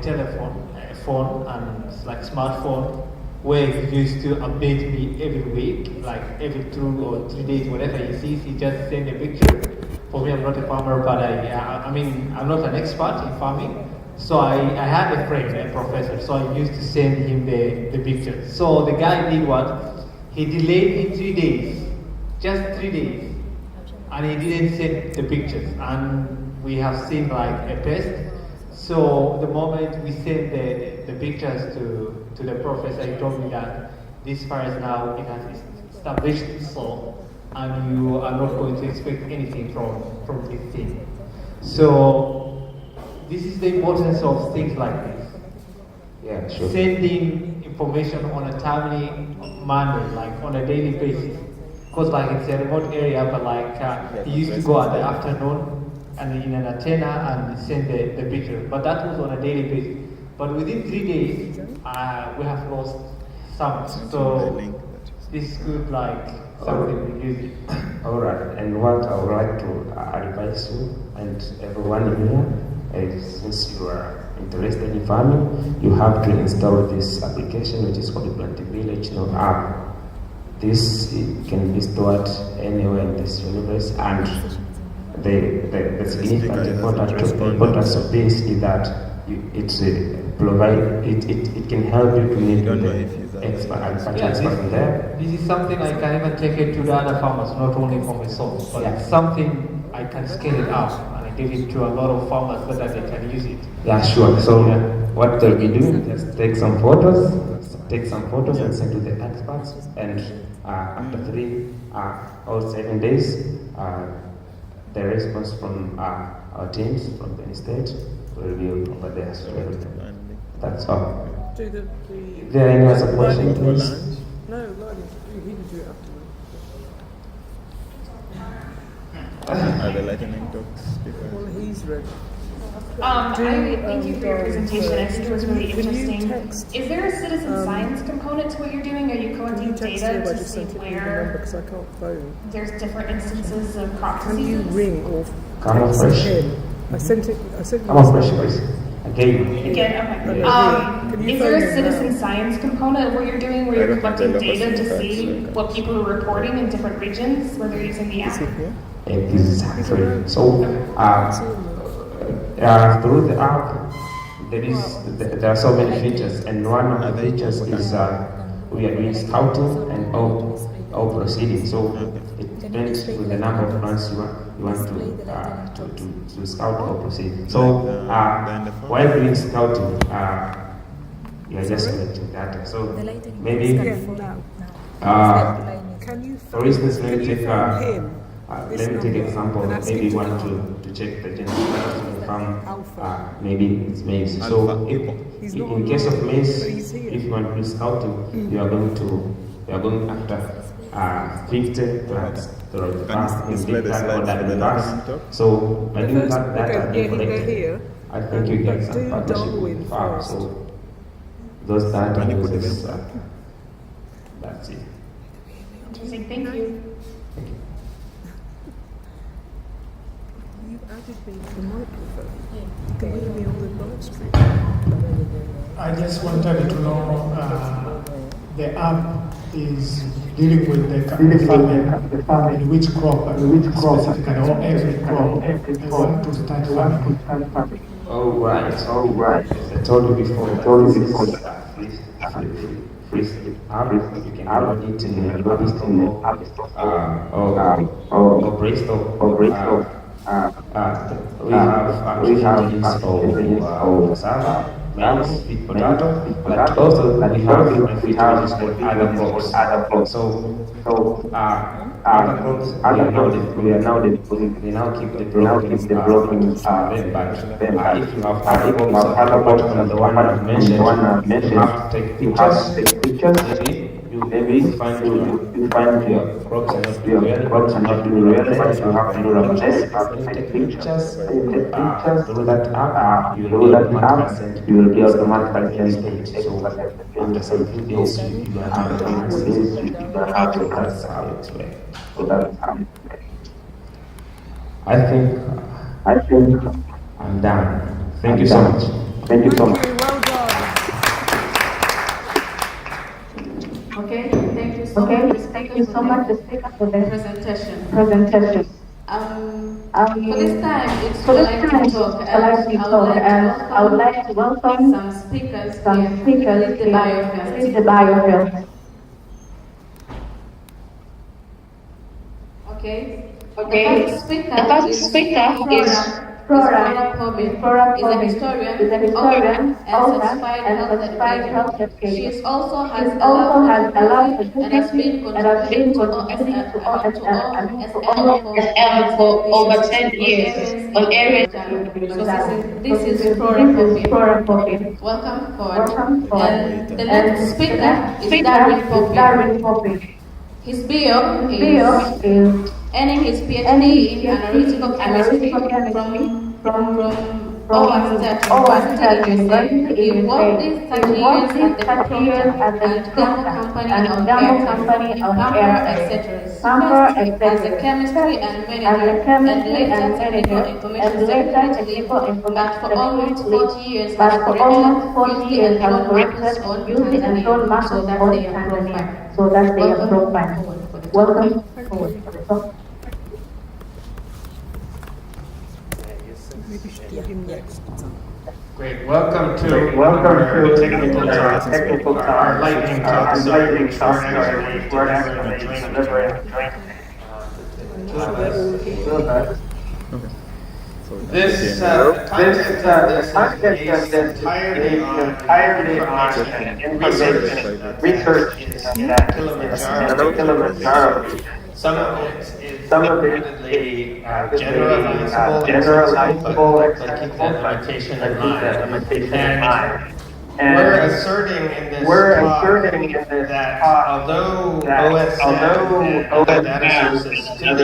phone, and like smartphone, where he used to update me every week, like every 2 or 3 days, whatever he sees, he just send a picture. For me, I'm not a farmer, but I'm not an expert in farming. So I had a friend, a professor, so I used to send him the pictures. So the guy did what? He delayed in 3 days, just 3 days, and he didn't send the pictures. And we have seen like a pest. So the moment we sent the pictures to the professor, he told me that this virus now, it has established itself, and you are not going to expect anything from this thing. So this is the importance of things like this. Yeah, sure. Sending information on a timely manner, like on a daily basis. Because like it's a remote area, but like he used to go at the afternoon and in an antenna and send the picture. But that was on a daily basis. But within 3 days, we have lost some. So this is good, like something we use. All right, and what I would like to advise you and everyone here is, since you are interested in farming, you have to install this application which is called Planting Village app. This can be stored anywhere in this universe, and the significant importance of this is that it can help you to meet with the expert there. This is something I can even take it to the other farmers, not only for myself, but it's something I can scale it up and I give it to a lot of farmers so that they can use it. Yeah, sure. So what they'll be doing is take some photos and send to the experts, and after 3 or 7 days, the response from our teams from the state will be over there. That's all. Is there any other question, please? No, he can do it after. Are the lightning talks before? Well, he's ready. Thank you for your presentation. I think it was really interesting. Is there a citizen science component to what you're doing? Are you collecting data to see where there's different instances of crop Can you diseases? ring or Come on, fresh. I sent you. Come on, fresh, please. Again, okay. Is there a citizen science component of what you're doing where you're collecting data to see what people are reporting in different regions where they're using the app? Exactly. So, through the app, there are so many features, and one of the features is we are doing scouting and all proceeding. So it depends with the number of plants you want to scout or proceed. So while doing scouting, you are just collecting data. So maybe, for instance, let me take example. Maybe you want to check the general farm maybe it's maize. So in case of maize, if you want to scout, you are going after 50 plants to farm in big plant or that grass. So by doing that data being collected, I think you get some partnership with farm. So those data uses that's it. Interesting, thank you. Thank you. You added me to the microphone. Can you hear me on the live stream? I just wanted to know the app is dealing with the farming, in which crop specifically, or every crop. I want to start farming. Oh right. I told you before. Free app. You can download it in the App Store or Play Store. We have different things for cassava, maize, sweet potato, but also we have refuges for other crops. So other crops we are now keep developing them. But if you have other crops apart from the one I've mentioned, you have to take pictures. Maybe you find your crops are not doing well, you have to do take pictures through that app, you will be automatically sent. So after some few days, you will have the answers. So that's how it's works. So that's how it works. I think I'm done. Thank you so much. Thank you so much. Okay, thank you so much, the speaker, for the presentation. For this time, it's for like to talk, and I would like to welcome some speakers with the biofield. Okay. The first speaker is Flora Pobbin, is a historian, author, and certified health educator. She also has a lot of and has been contributing to OSL for over 10 years on areas. This is Flora Pobbin. Welcome forward. And the next speaker is Darwin Pobbin. His bio is earning his PhD in analytical chemistry from Howard University. He worked 30 years at the Demo Company of Air, etc. As a chemistry and manager, and later technical information secretary, but for almost 40 years has created used and shown maps on Tanzania, so that they are profile. Welcome forward for the talk. Great. Welcome to technical talk, our lightning talk. We're actually delivering a drink. This content of this entirely on information research in that Kilimanjaro. Some of it is generalizable, accessible, but keep that limitation in mind. And we're asserting in this talk that although OSM and other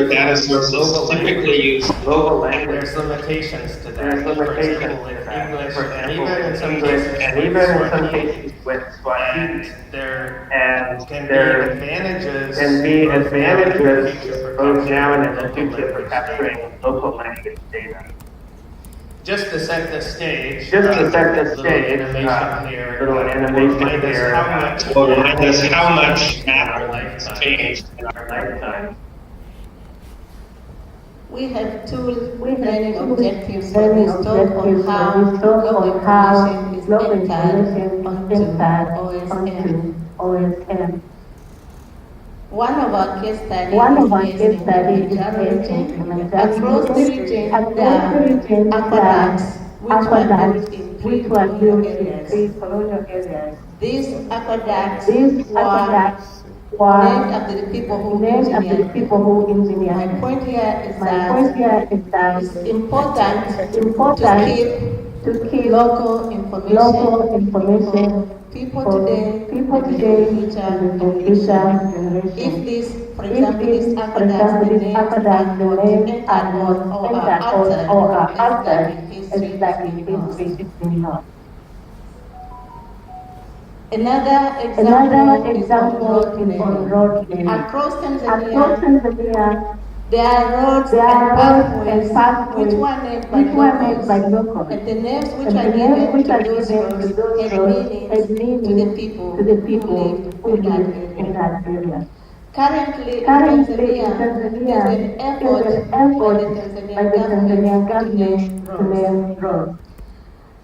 data sources typically use global language, there's limitations to that. For example, in English, and even in some cases with Swahili, there can be advantages both now and in the future for capturing local language data. Just to set the stage, little animation here will remind us how much matter has changed in our lifetime. We have two main objectives for this talk on how local information is entered onto OSM. One of our case studies is in across the region, the aqueducts which were built in pre-colonial areas. These aqueducts named after the people who named after the engineered people them. who engineered My them. point here is My point here is that it's important it's important to to keep local information local information for people for today people and today for and future for future generations. If generations. this, for If example, these this, for aqueducts, example, the these names aqueducts, are the not names are entered not or are entered or altered, are it's like altered, in history it's is like in being lost. history is being lost. Another Another example is on example road is on naming. road naming. Across Across Tanzania, Tanzania, there are roads there and are roads and pathways which pathways were named by which were named locals, by locals, and the names which and are the names given which to are those given to roads those had roads meanings had to the meaning people to the who people lived who in that live in area. that area. Currently in Currently in Tanzania, there's Tanzania, an there's effort an by the effort by Tanzanian the Tanzanian government to government name to roads. name roads.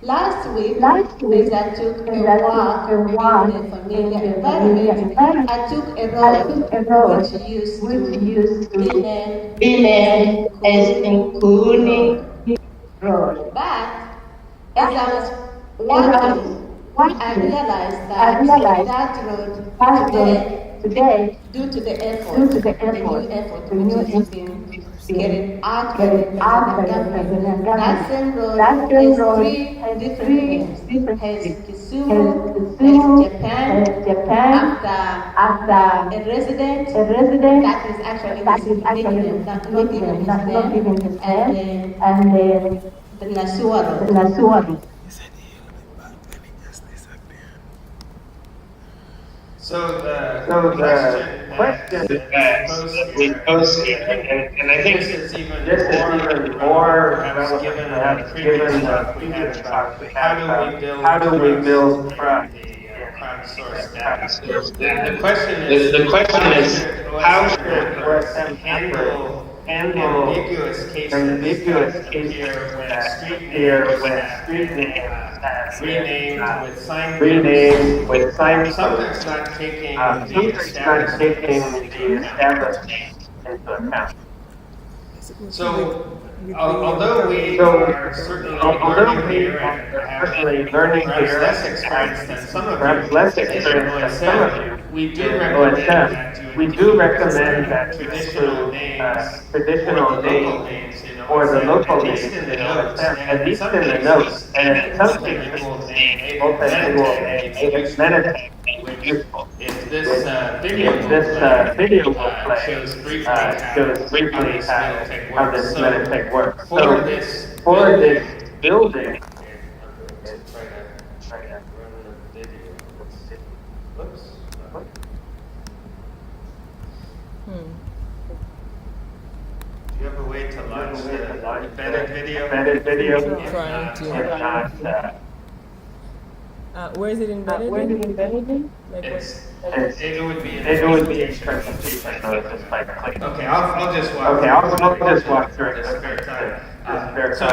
Last week, Last as week, I took as a I took a walk in walk the in familiar the familiar environment, environment, I took a I took a road road which used which to used be to named be as named as Nkuni Nkuni Road. Road. But as I was But as I was walking, I walking, realized I that realized that road that road today, today, due to the due to effort, the the new effort, effort the which new is effort being being carried out by the carried out by Tanzanian the Tanzanian government, that government, same road that same has road three has different three names. different Has names. Has Kisumu, has Kisumu, has Japan, Japan, after after a resident a resident that is actually that his is actually nickname, his not even nickname, his not name, even his and name, then and then the Nasua the Road. Nasua Road. So So the the question question that is posed we here, pose and here, I think and I think this is even this is more even relevant, more perhaps relevant, given the perhaps previous given the talk we had previous talk about we how had do we about how build do we trust build in trust the in crowdsourced the data. crowdsourced The data. question The is, question how is, should how OSM should mappers OSM mappers handle handle ambiguous cases ambiguous that cases appear when that street appear names when have street been names have been renamed with signposts, renamed with sometimes signposts, not taking the sometimes not established taking names into the account? established names into account. So, With the although we So, are certainly although learning we here and are have certainly learning perhaps here less and have experience than some of perhaps you less in experience than some of you OSM, we do in recommend OSM, that you we do include recommend that you traditional include names or the traditional local names names in or the OSM, local at least names in in the notes, OSM, and at in least some in the notes, cases, and the in some cases, multilingual the name meta multilingual tag may be name useful, meta tag may be which useful, if this which video if will this play, video will play, shows briefly shows how briefly this meta tag how works. this meta So tag works. for So this for this building, building, I'm going to try to run the video. Whoops. Do you have a way to launch the embedded video? Embedded video. If not, where is it embedded? Where is it embedded in? Like it would be in it would be in presentation. presentation notes just by clicking. Okay, I'll just walk Okay, through I'll just walk through this it spare time. spare So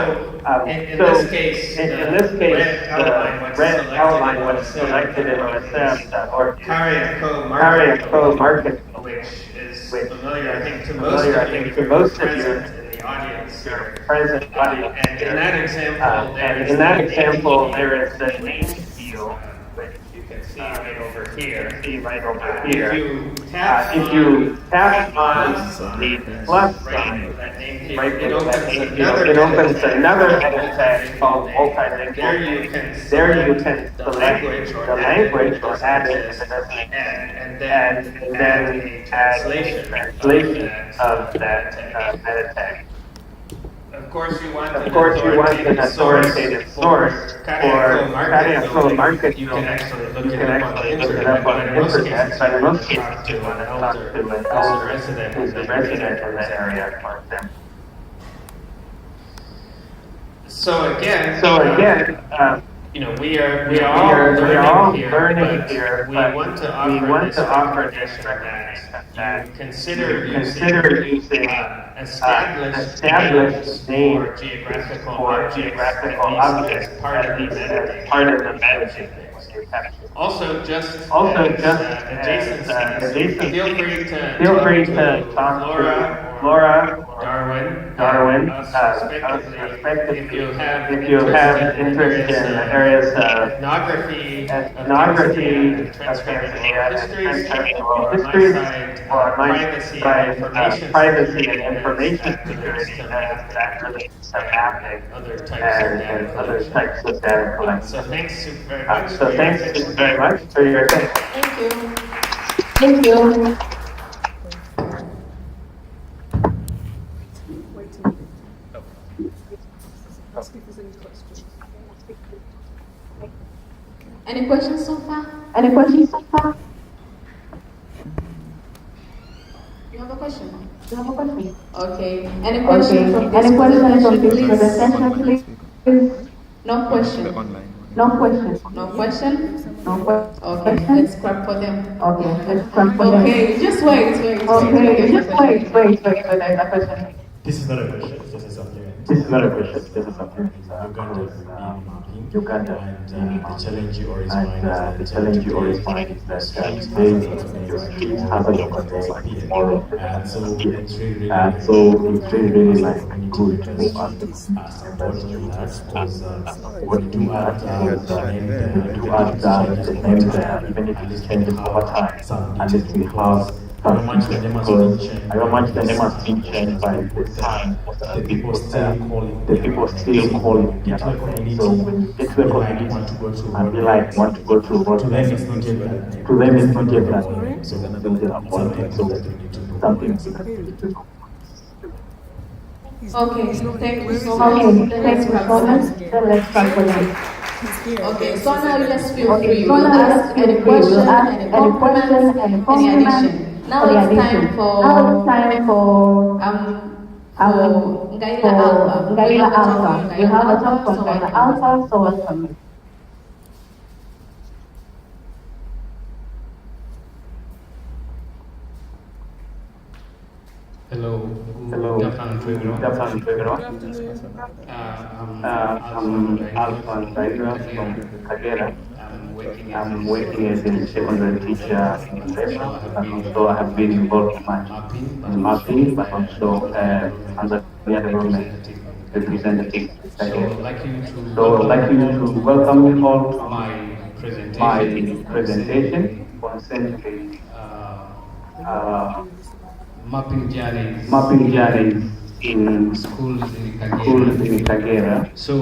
time. in So this case, in the this case, red outline what's red selected outline in what's selected in OSM.org Carry and Co Carry and Co Market, Market, which is which familiar, I think, to familiar, most I of you think, if to you're most of you present in the audience here. present audience And here. in that example, there And is in that the example, name there is the field, name which field, which you can see right over here. see right over here. If you tap If you tap on the plus right sign, for that name field, right it next to that opens name another field, it opens edit another tag edit tag called multilingual. There you can There you select can the select language or the add it language if it or doesn't add it if exist, it doesn't exist, and and then then add a add a translation translation of of that tag. meta tag. Of course, you want Of an course, you want an authoritative authoritative source source for for Carriacou market Market building. You can actually look You it can up on the actually look it internet, up on but in the most internet, cases, but you in want most to cases, talk you to want an to talk elder to an who's a elder resident who's in a that area, resident for in that example. area, for example. So again, we are all learning here, but we want to offer this recommendation that you consider using established names for geographical objects, at least as part of the metadata when you capture. Also, just as adjacencies, feel free to talk to Laura Darwin, if you have if you interest have in interest areas in of areas ethnography of Tanzania ethnography and of transcribing oral Tanzania and histories, transcribing or oral on my histories, side, or on my privacy and side, information privacy and security information as the security system as mapping the system and mapping other types of data other collection. types of data So collection. thanks very much So for your thanks attention. very much for your attention. Thank you. Thank you. Waiting. Ask if there's any questions. Any questions so far? Any questions so far? You have a question? You have a question? Okay. Any question from this Any questions from this presentation, presentation, please? please? No question. No question. No question? No question. Okay, let's clap for them. Okay, let's clap for them. Okay, just wait. Okay, just wait. There's a question. This is not a question, this is something. This is not a question, this is something. Uganda, and the challenge you always find is that the streets hazard of tomorrow. and so it's really, And so it's really like good to to us supporting that because what when we you add add the name there, to add that the name there, even if it changes over time, at least we have how much the name has been changed, how much the name has been changed by the time the people still call it the people still call it their name. So when you get to a community and be like want to go to road, to them it's not yet that name. To them it's not yet that name. So it's something Okay, thank you so much. Let's clap for them. Let's clap for them. Okay, so now let's feel Okay, free. so We'll now ask let's any feel free. question, We'll ask any any question, compliment, any any compliment, addition. Now any it's addition. time for Now it's time for Ngaila Alpha. Ngaila Alpha. We have a talk from so Ngaila welcome. Alpha, so welcome. Hello. Good afternoon, everyone. I'm Alpha Tiger from Kagera. I'm working as a secondary teacher in Lagos, and also I have been involved much in mapping, but also Tanzania development representative. So I'd like you to welcome you all to my presentation concerning mapping journeys in schools in Kagera. So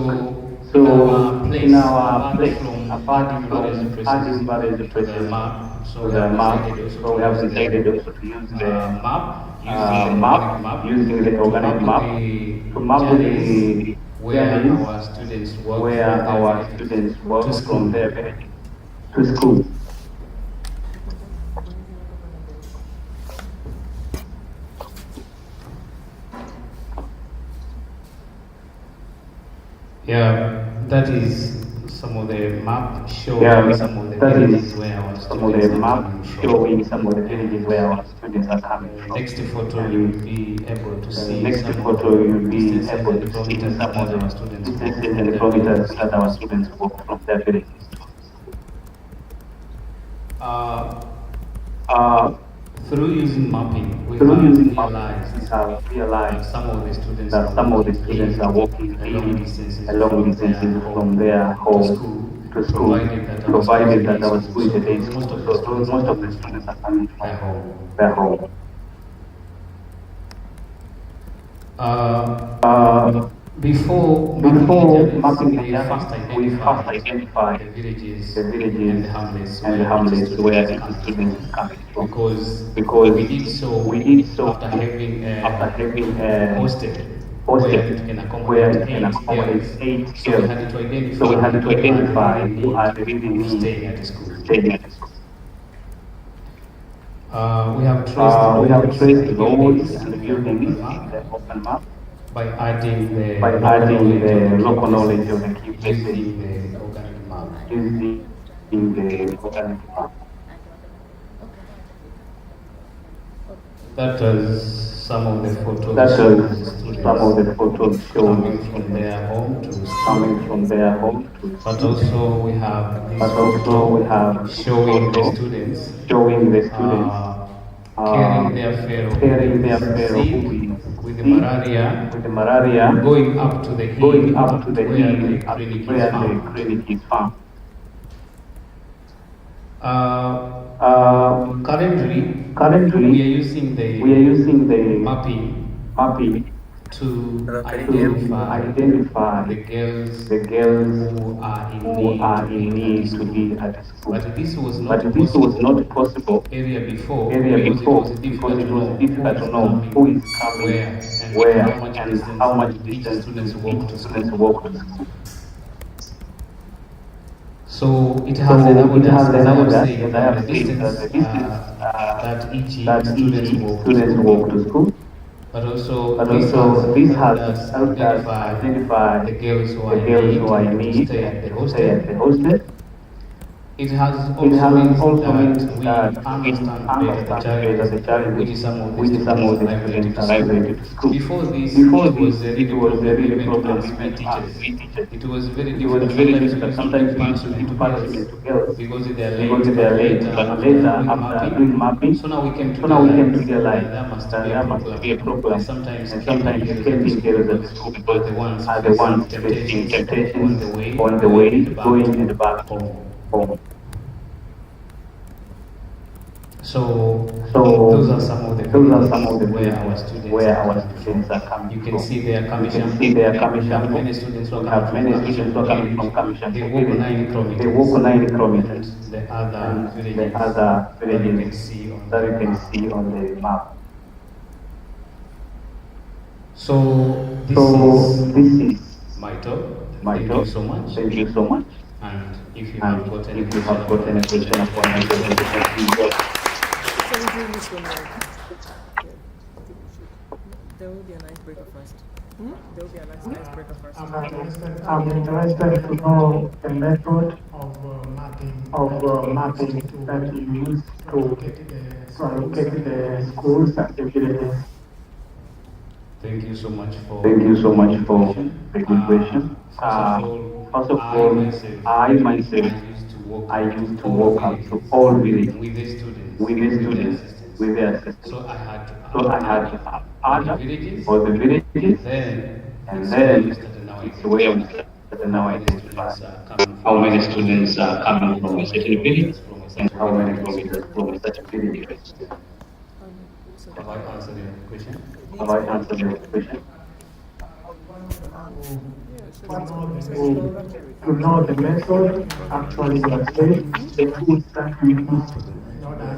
in our place, apart adding from various to the map, so we have decided also to use the map using the organic map to map the where our students work from their village to school. Yeah, that is some of the map showing some of the villages where our students are coming from. Showing some of the villages where our students are coming from. Next photo, you'll be able to see next some photo, you'll be distances able and to see kilometers some of that the our students walk distances from and their kilometers villages. that our students walk from their villages. Through using mapping, we have realized some of the students are walking long distances from their home to school, provided that our school is a day school. So most of the students are coming from their home. Before mapping we first identify the villages and the hamlets where the the students are coming from. because we did so after having hosted where it can accommodate 8 girls. So we had to identify who are really staying at the school. We have traced roads and the buildings in the open map by adding the local knowledge of the key places using the organic map. That was some of the photos coming from their home to but also we have this photo showing the students carrying their pharaoh who the malaria going up to the hill, going up to the where hill the up clinic is where the found. clinic is found. Currently, Currently, we are using the mapping to identify the girls who are in need to be at the school. But this was not possible area before because it was difficult to know who is coming where and where how much and distance how much each distance students do walk each to students school. walk to school. So it has enabled us, as I have said, that the distance the distance that each that students each walk to students walk to school. school. But also But this also has this helped has us helped us identify identify the girls who the are in girls who are in need to need stay at the to stay at the hostel. hostel. It has It also has means also that means we that we understand better the understand better challenges the challenges which some of the which some students of the arrive late students to arrive school. late to school. Before this, Before it this, was a it really was a problem really even problem us, we even us, teachers. we teachers. It was very It was difficult. very Sometimes we difficult. used to Sometimes give we used to punishment give to girls punishment to girls because they are because late, they are but late, later but after later doing after doing mapping, mapping, so now we came to so now we came to realize realize that there must that be a there must be a problem. problem. And sometimes And keeping sometimes girls at the keeping school girls at the because school are because the ones are the facing ones facing temptations on temptations the way on the going way and back going to and back to home. home. So So those are some of the those are some of villages the where our villages students where are our coming students are from. coming You can from. see there You can see there Kamishambo. We have Kamishambo. many students who are We coming have from many students who Kamishambo are coming village. from They Kamishambo walk village. 9 They kilometers. walk 9 And kilometers. the other And the villages other that you villages can see on that the you can map. see on the map. So this So is this is my talk. my Thank you talk. so much. Thank you so much. And if you And have got any if you question have got upon any my question upon my presentation, presentation, please go. So we're doing this one now. Yeah, I think we should. There will be an icebreaker first. There will be an icebreaker first. I'm interested to know the method of mapping that you use to allocate the schools and the villages. Thank you so much for Thank you so the much good for question. the good question. First of all, I myself, I used to walk up to all villages with the students, with the with their students, assistants. with their assistants. So I had to So I had add to all the add villages, all the villages, and and then it's where we then started now it's where we identify started how now many identify students are coming how from a many certain students village are coming and from how a many certain village kilometers from a and certain how many village. kilometers from a certain village. Have I answered your question? Have I answered your question? To know the method, actually you have said, the tools that you use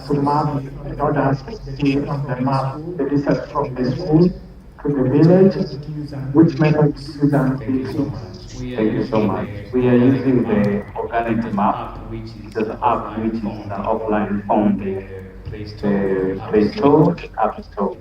to map in order to see on the map the distance from the school to the village, which method you use and Thank the you so tools. much. We are Thank you so using much. the We are organic using map. the It organic is an map. app which It is is an app which is found offline found in in the Play Store or the the App Play Store. Store, the App Store.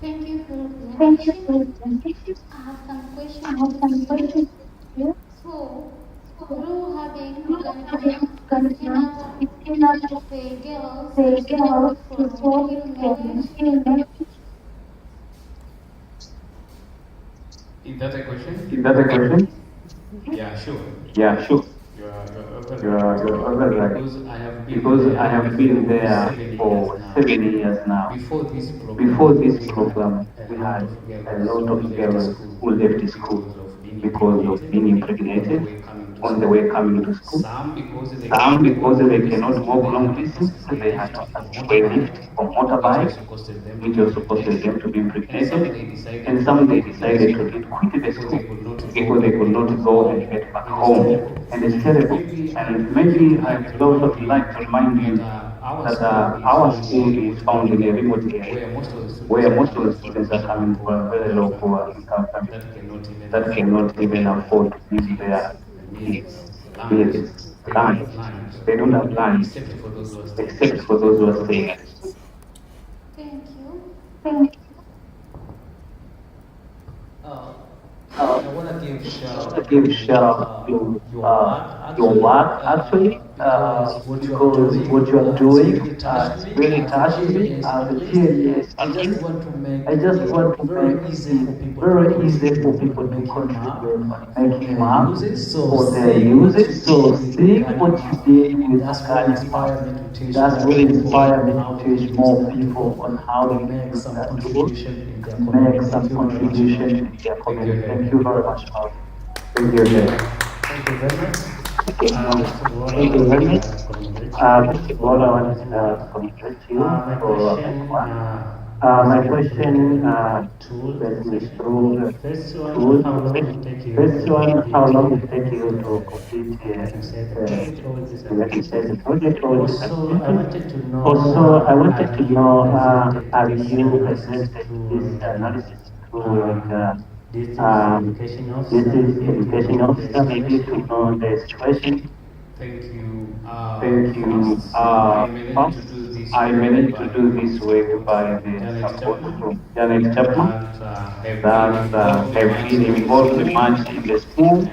Thank you for your Thank you presentation. for the presentation. I have some I questions have for some you. questions here. So, So, through having organic having map, organic it map, enables it enables the girls the to girls walk to from the walk hill from the village. hill village. Is that a question? Is that a question? Yeah, sure. Yeah, sure. You're You're right. because I have been Because I there have been for there 7 years for now. 7 years now. Before this Before program, this we had program, a we lot had of a girls lot who of left the girls school who left the school because of being because of being impregnated impregnated on on the the way way coming coming to to school. school. Some because they Some cannot walk because long they distance, cannot walk they long had to distance, access a they had lift to or access a motorbike, lift or which motorbike, also costed them to which be also costed them impregnated. to be And some impregnated. they decided And to some they quit the decided to school quit the because they school could not because go they and could get not back go and home. get back And it's home. terrible. And it's terrible. Maybe And I maybe would I like to would also remind you like to remind that you our that school is our found in a school is remote found in a area remote area where most of the students where are most of the coming from students are very low coming poor from very income low poor families income families that cannot even that afford cannot to even give afford their to give kids their kids meals, lunch. meals, They don't lunch. have lunch, They don't have lunch except for those who are staying at except the for school. those who are staying at school. Thank you. Thank I want to give shout out give shout out to to your work your actually work actually because what you are doing is really touching me as a TNA student. I just want to make it very easy for people to contribute on making maps for their uses. So seeing what you did with organic maps, that's really inspired me to teach more people on how they can use that tool and make some contribution in their community. Thank you very much. Thank you again. Thank you very much. Thank you very much. First of all, I want to to congratulate you my for question, my question tool is session. through First one, tool. how long will it take you First to one, how complete, long will it take you to complete let me say, the project or this let me say, the application? project or this Also, I application? wanted to know, Also, I wanted have to you know, presented have this you analysis presented to this analysis to this is education this officer, is maybe to education know the officer, maybe to situation? know the situation? Thank you. Thank you. First, I managed to First, do this I work managed to by do the this work support by from the Janet support Chapman from Janet Chapman that have been that involved have much been in the involved school, much in the school,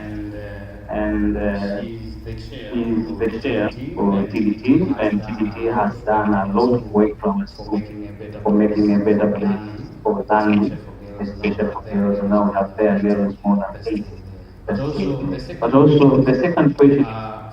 and and she's the chair she's for the chair TDT, for and TDT TDT, has and done a TDT lot has of work done a from the lot of school work from the for school making a better for place making a better for place learning, for especially learning, for girls. Now especially that for their girls. grade is Now more that than their 80, grade is more than they're 80. still there. But That's also good. the But second also the question, second question,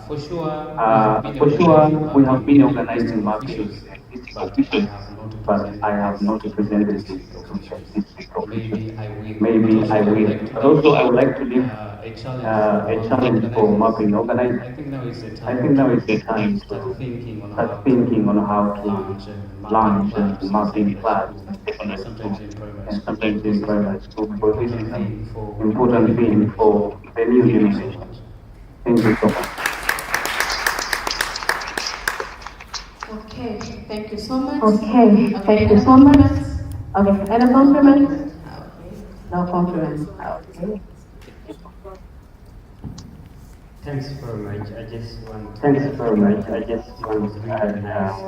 for sure we have been for sure, organizing we have mapping been with the organizing district mapping officials, with the district but I officials, have not but I presented have this not to the presented this district to the officials. district officials. Maybe I will. But Maybe also I I would will. like to But leave also, I would like to leave a challenge for a mapping challenge for organizers. mapping organizers. I think now is the I time think now to is the time start thinking on start how thinking on to how to launch mapping launch clubs in mapping secondary class school, in secondary sometimes school in primary and school, because sometimes this in is an primary school because this is important an thing for the important new thing generation. for the new Thank you so generation. much. Thank you so much. Okay, thank you so much. Okay, Okay, thank you any so much. compliments? Okay, any No compliments? compliments. Okay. No compliments. Okay. Thanks very much. I just want to Thanks add, very much. I just it want was to really a add, nice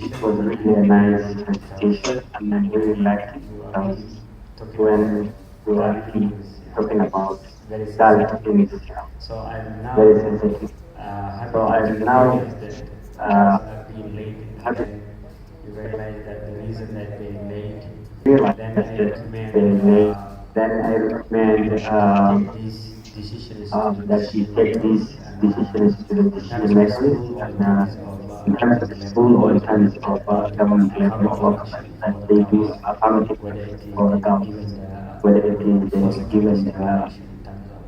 it presentation, was and really a I really nice liked it presentation, and I really liked it you are really talking about when you are that really because talking about very that sensitive. things, So I'm very now sensitive. happy So to I'm tell the now audience that uh, clubs are being laid, and happy then you realize that the reason that they laid, to realize then that I they recommend made. Then I recommend that she take these decisions to the that she decision take these makers, and decisions to the in terms decision of the makers, school or in and terms of in terms of government the level, school or in that terms they of do government level or affirmative local action level, that for the they do girls, affirmative whether action it is for the then government, given the whether it is positive given discrimination in terms of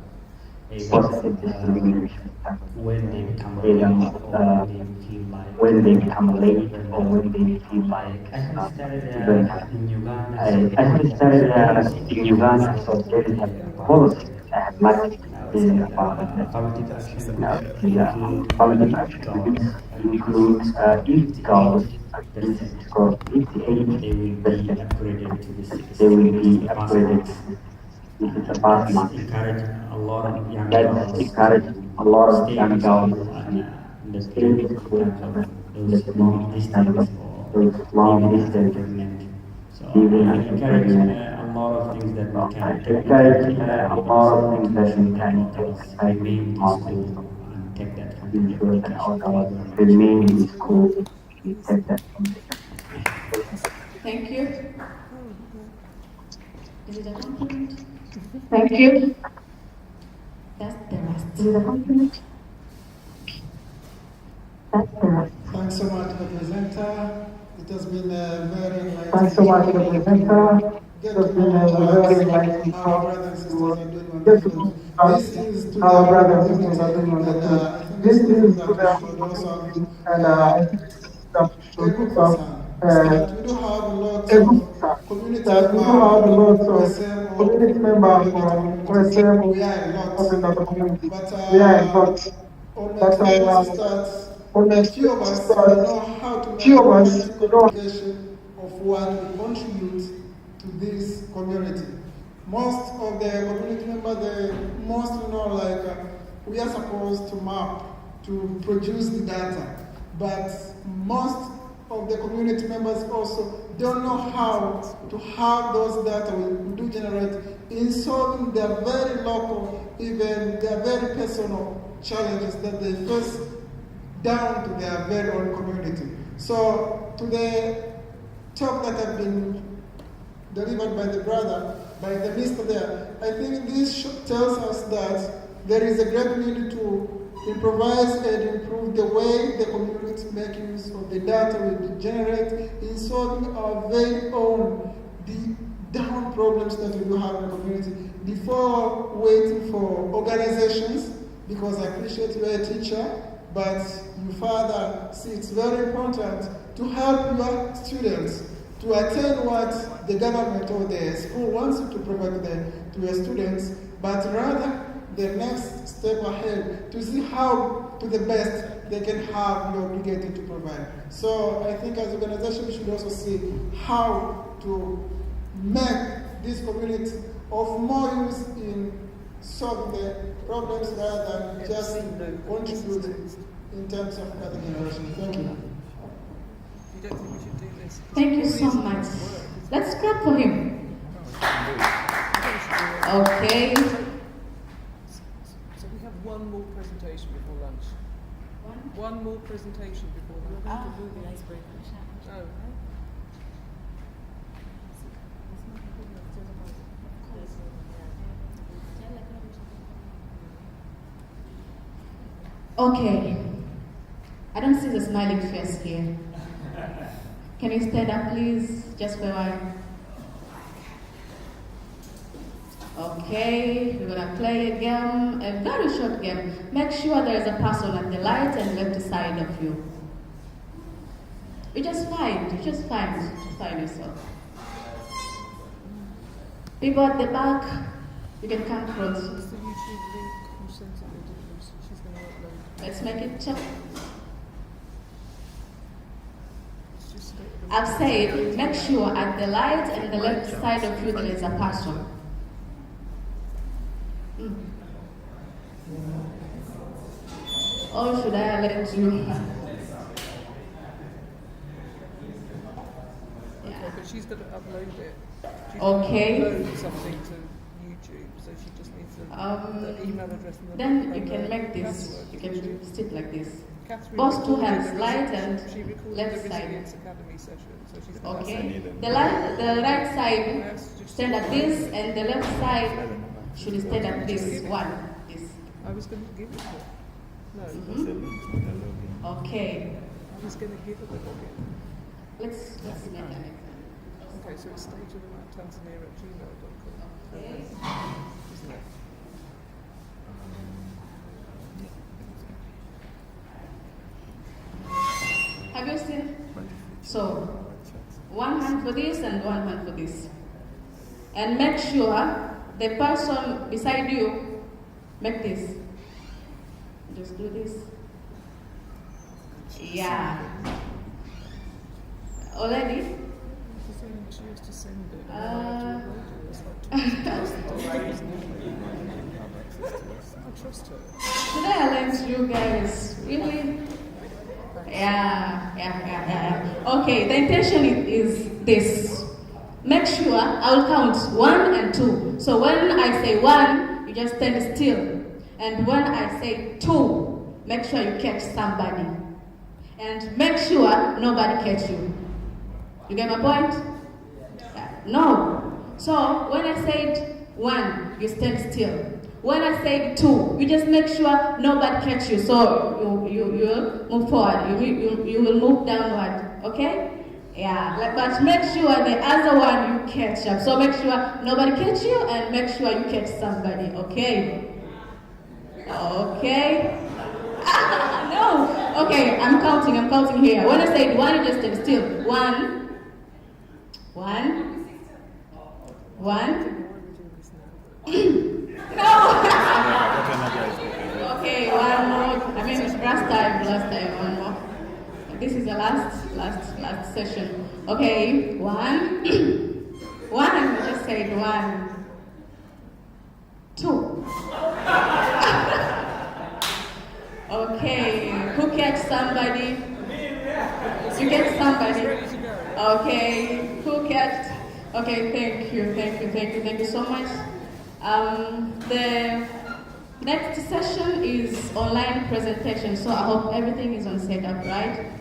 either positive discrimination when they become either late or when they feel like when they become late even or when they feel I like have studied even in Uganda, so I there have is a studied policy in I have Uganda, much so there is a there about policy I have much about affirmative action, which the include affirmative if action, girls which include score if girls 58%, score 58%, they will be upgraded to the they will which is be the pass upgraded marks. to this is a pass That's mark. encouraged a lot of young That's girls encouraged to a lot of stay young in girls school and stay in in school terms of and those long distance or those long living after distance, pregnant. So I even after encourage pregnant. a lot of things that we So I can take encourage advantage of, a but lot also of things to that we ensure that can all take girls advantage remain in of, school and take that from to public ensure that education. our Thank you girls very much. remain in school. We take that from the Thank you. Is it a compliment? Thank you. That's the rest. Is it a compliment? That's the rest. Thanks so much to the presenter. It has been a very enlightening Thanks so much to the talk presenter. to get It's to been know a what very enlightening our talk brothers and sisters to are doing on the get to field. know This what is to our the brothers and sisters community, are doing on the and field. I think This this is something is to that we the should also community, and I think this is that we take should good have concern. Is that we do have lots a good of start. community That we do members have a lot from of OSM or community every members other from communities. OSM We are a lot, or the community. but We are a lot. But let's start. honestly, Few of us we start. know how to make Few a of us, positive you know, communication of what we contribute to this community. Most of the community members, they mostly know we are supposed to map, to produce the data, but most of the community members also don't know how to have those data we do generate in solving their very local, even their very personal challenges that they face down to their very own community. So to the talk that have been delivered by the brother, by the minister there, I think this tells us that there is a great need to improvise and improve the way the community make use of the data we generate in solving our very own down problems that we do have in the community before waiting for organizations, because I appreciate you're a teacher, but you further see it's very important to help your students to attain what the government or the school wants you to provide to your students, but rather the next step ahead to see how, to the best, they can have you're obligated to provide. So I think as an organization, we should also see how to make this community of more use in solving the problems rather than just contribute in terms of other generation. Thank you. You don't think we should do this? Thank you so much. Let's clap for him. Okay. So we have one more presentation before lunch. One more presentation before lunch. We're going to do the icebreaker. Oh. Okay. I don't see the smiling face here. Can you stand up, please? Just for a while. Okay, we're gonna play a game, a very short game. Make sure there is a person at the right and left side of you. You just find yourself. People at the back, you can come close. Let's make it check. I've said, make sure at the right and the left side of you there is a person. Or should I let you? Okay, but she's going to upload it. She's Okay. going to upload something to YouTube, so she just needs the email address and the Then you can make this, password. you can sit like this. Catherine Both two recorded hands, the right she and recorded left the side. Resilience Academy session, so she's going Okay. The right side stand at this, and the left side should stand at this one. This. I was going to give it her. No. Okay. I was going to give her the login. Let's make it. Okay, so it's stageofmaptanzania@gmail.com. Okay. Isn't it? Have you seen? So, one hand for this and one hand for this. And make sure the person beside you make this. Just do this. Yeah. Already? She used to send it. I trust her. Today I learned you guys. Really? Yeah. Okay, the intention is this. Make sure I will count 1 and 2. So when I say 1, you just stand still. And when I say 2, make sure you catch somebody. And make sure nobody catch you. You get my point? Yeah. No. So when I said 1, you stand still. When I say 2, you just make sure nobody catch you. So you move forward. You will move downward. Okay? Yeah. But make sure the other one you catch up. So make sure nobody catch you and make sure you catch somebody. Okay? Okay? No. Okay, I'm counting here. When I say 1, you just stand still. 1. 1. No. Okay, one more. I mean, last time, one more. This is the last session. Okay, 1. 1. Just say 1. 2. Okay, who catch somebody? You catch somebody. Okay, who catch? Okay, thank you so much. Next session is online presentation, so I hope everything is on setup, right?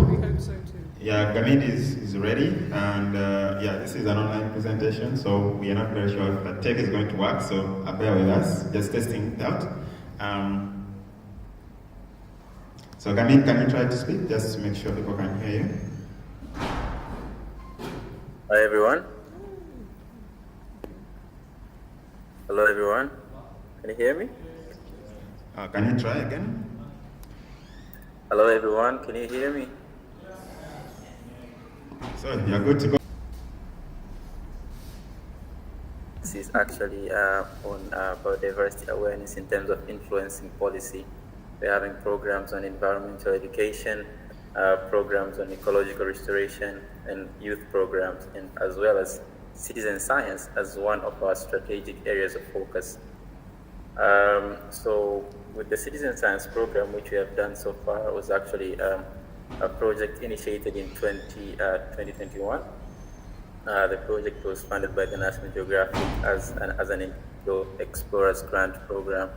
We hope so too. Yeah, Gamid is ready, and yeah, this is an online presentation, so we are not very sure if the tech is going to work, so bear with us, just testing it out. So Gamid, can you try to speak, just to make sure people can hear you? Hi everyone. Hello everyone. Can you hear me? Can you try again? Hello everyone. Can you hear me? So you're good to go. This is actually on biodiversity awareness in terms of influencing policy. We're having programs on environmental education, programs on ecological restoration, and youth programs, and as well as citizen science as one of our strategic areas of focus. So with the citizen science program, which we have done so far, was actually a project initiated in 2021. The project was funded by the National Geographic as an Explorers Grant program.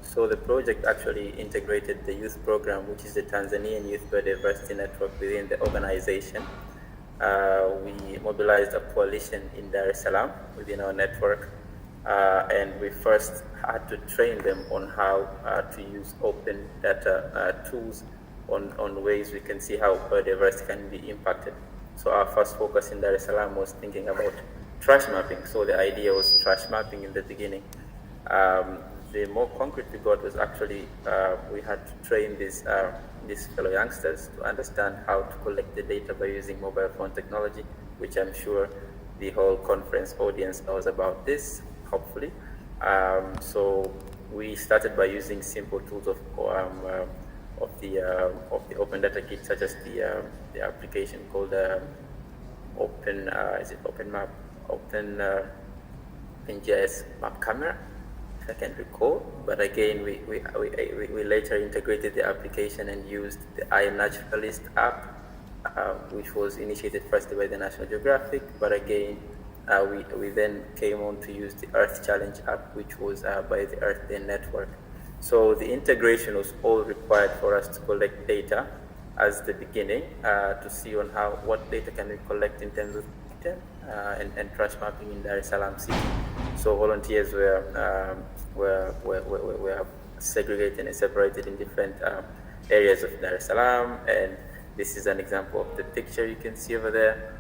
So the project actually integrated the youth program, which is the Tanzanian Youth Biodiversity Network within the organization. We mobilized a coalition in Dar es Salaam within our network, and we first had to train them on how to use open data tools on ways we can see how biodiversity can be impacted. So our first focus in Dar es Salaam was thinking about trash mapping. So the idea was trash mapping in the beginning. The more concrete we got was actually we had to train these fellow youngsters to understand how to collect the data by using mobile phone technology, which I'm sure the whole conference audience knows about this, hopefully. So we started by using simple tools of the open data kit, such as the application called Open NGIS Map Camera, if I can recall. But again, we later integrated the application and used the iNaturalist app, which was initiated first by the National Geographic. But again, we then came on to use the Earth Challenge app, which was by the Earth Day Network. So the integration was all required for us to collect data as the beginning, to see on what data can we collect in terms of data and trash mapping in Dar es Salaam City. So volunteers were segregated and separated in different areas of Dar es Salaam, and this is an example of the picture you can see over there.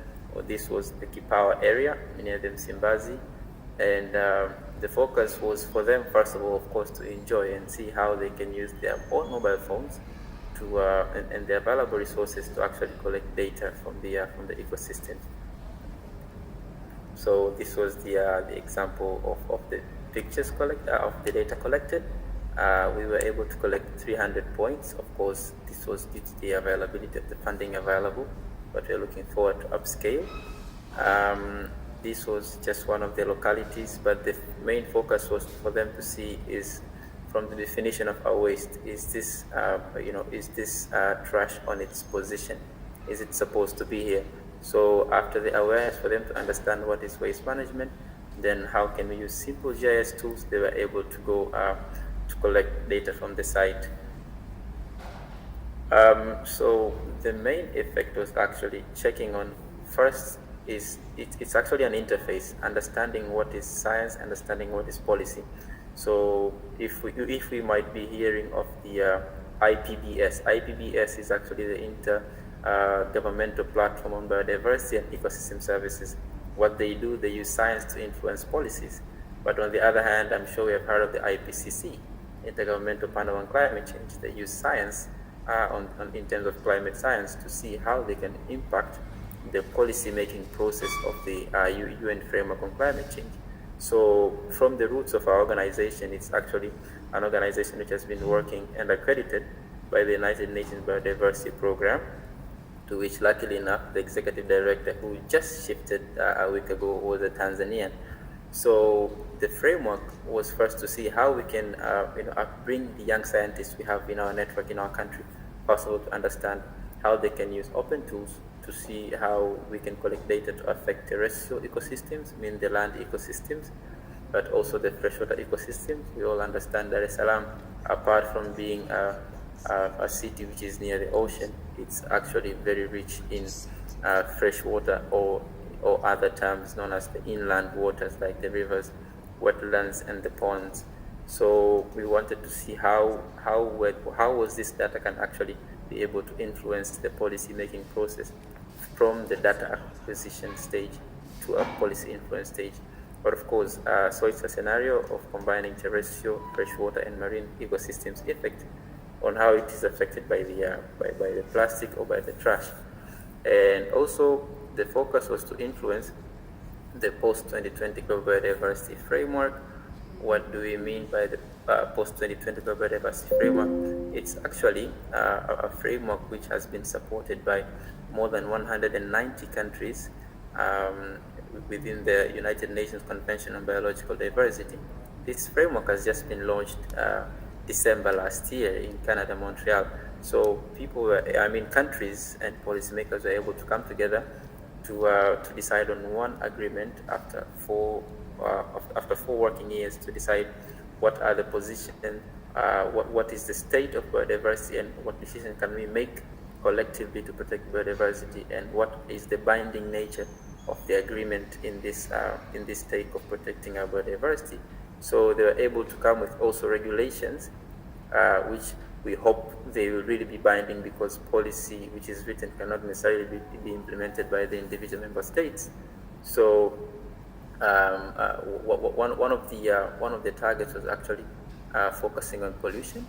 This was the Kipawa area near the Msimbazi, and the focus was for them, first of all, of course, to enjoy and see how they can use their own mobile phones to and the available resources to actually collect data from the ecosystem. So this was the example of the pictures of the data collected. We were able to collect 300 points. Of course, this was due to the availability of the funding available, but we're looking forward to upscale. This was just one of the localities, but the main focus was for them to see is from the definition of our waste, is this trash on its position? Is it supposed to be here? So after the awareness for them to understand what is waste management, then how can we use simple GIS tools, they were able to go to collect data from the site. So the main effect was actually checking on, first is it's actually an interface, understanding what is science, understanding what is policy. So if we might be hearing of the IPBS is actually the governmental platform on biodiversity and ecosystem services. What they do, they use science to influence policies. But on the other hand, I'm sure we have heard of the IPCC, Intergovernmental Panel on Climate Change. They use science in terms of climate science to see how they can impact the policy-making process of the UN framework on climate change. So from the roots of our organization, it's actually an organization which has been working and accredited by the United Nations Biodiversity Program, to which luckily enough, the executive director who just shifted a week ago was a Tanzanian. So the framework was first to see how we can bring the young scientists we have in our network in our country, possible to understand how they can use open tools to see how we can collect data to affect terrestrial ecosystems, mean the land ecosystems, but also the freshwater ecosystems. We all understand Dar es Salaam, apart from being a city which is near the ocean, it's actually very rich in fresh water, or other terms known as the inland waters, like the rivers, wetlands, and the ponds. So we wanted to see how was this data can actually be able to influence the policy making process from the data acquisition stage to a policy influence stage. But of course, so it's a scenario of combining terrestrial, freshwater, and marine ecosystems effect on how it is affected by the plastic or by the trash. And also the focus was to influence the post-2020 global biodiversity framework. What do we mean by the post-2020 global biodiversity framework? It's actually a framework which has been supported by more than 190 countries within the United Nations Convention on Biological Diversity. This framework has just been launched December last year in Canada, Montreal. So countries and policymakers were able to come together to decide on one agreement after four working years, to decide what are the positions, what is the state of biodiversity, and what decision can we make collectively to protect biodiversity, and what is the binding nature of the agreement in this take of protecting our biodiversity. So they were able to come with also regulations, which we hope they will really be binding, because policy which is written cannot necessarily be implemented by the individual member states. So one of the targets was actually focusing on pollution,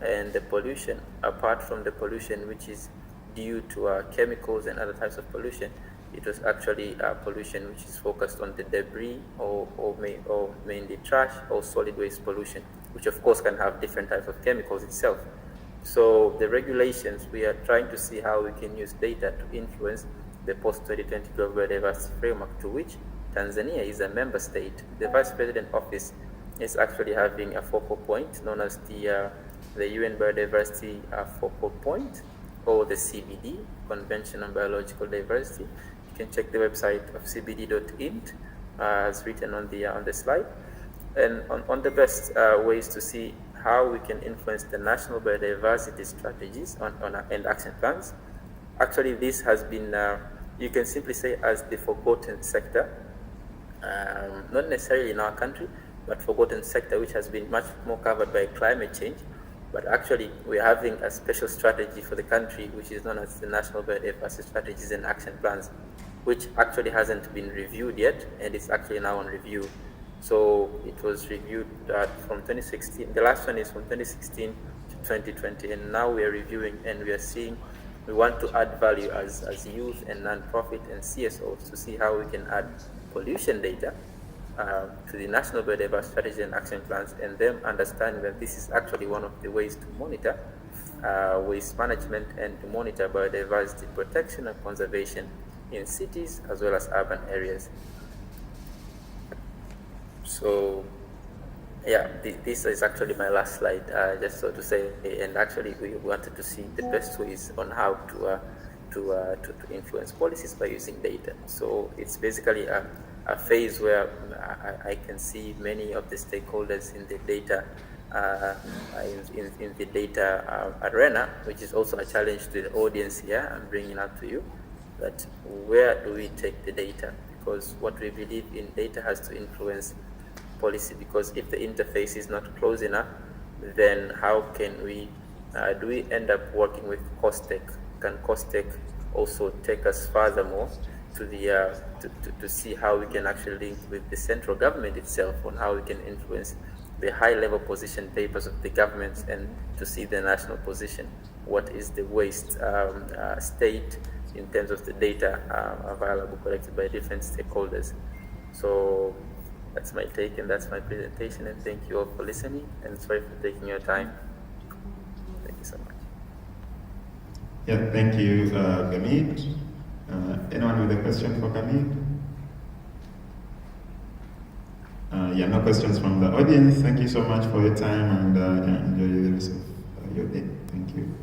and the pollution, apart from the pollution which is due to chemicals and other types of pollution, it was actually pollution which is focused on the debris or mainly trash or solid waste pollution, which of course can have different types of chemicals itself. So the regulations, we are trying to see how we can use data to influence the post-2020 global biodiversity framework, to which Tanzania is a member state. The Vice President Office is actually having a focal point known as the UN Biodiversity Focal Point, or the CBD, Convention on Biological Diversity. You can check the website of cbd.int, as written on the slide, and on the best ways to see how we can influence the national biodiversity strategies and action plans. Actually, this has been, you can simply say, as the forgotten sector, not necessarily in our country, but forgotten sector, which has been much more covered by climate change. But actually, we're having a special strategy for the country, which is known as the National Biodiversity Strategies and Action Plans, which actually hasn't been reviewed yet, and it's actually now on review. So it was reviewed from 2016. The last one is from 2016 to 2020, and now we are reviewing, and we are seeing, we want to add value as youth and non-profit and CSOs to see how we can add pollution data to the National Biodiversity Strategy and Action Plans, and them understanding that this is actually one of the ways to monitor waste management and to monitor biodiversity protection and conservation in cities as well as urban areas. So yeah, this is actually my last slide, just so to say, and actually we wanted to see the best ways on how to influence policies by using data. So it's basically a phase where I can see many of the stakeholders in the data in the data arena, which is also a challenge to the audience here. I'm bringing up to you that where do we take the data? Because what we believe in, data has to influence policy, because if the interface is not close enough, then how can we do we end up working with COSTECH? Can COSTECH also take us furthermore to the to see how we can actually link with the central government itself on how we can influence the high-level position papers of the governments, and to see the national position, what is the waste state in terms of the data available collected by different stakeholders. So that's my take, and that's my presentation, and thank you all for listening, and sorry for taking your time. Thank you so much. Yeah, thank you, Gamit. Anyone with a question for Gamit? Yeah, no questions from the audience. Thank you so much for your time, and enjoy the rest of your day. Thank you.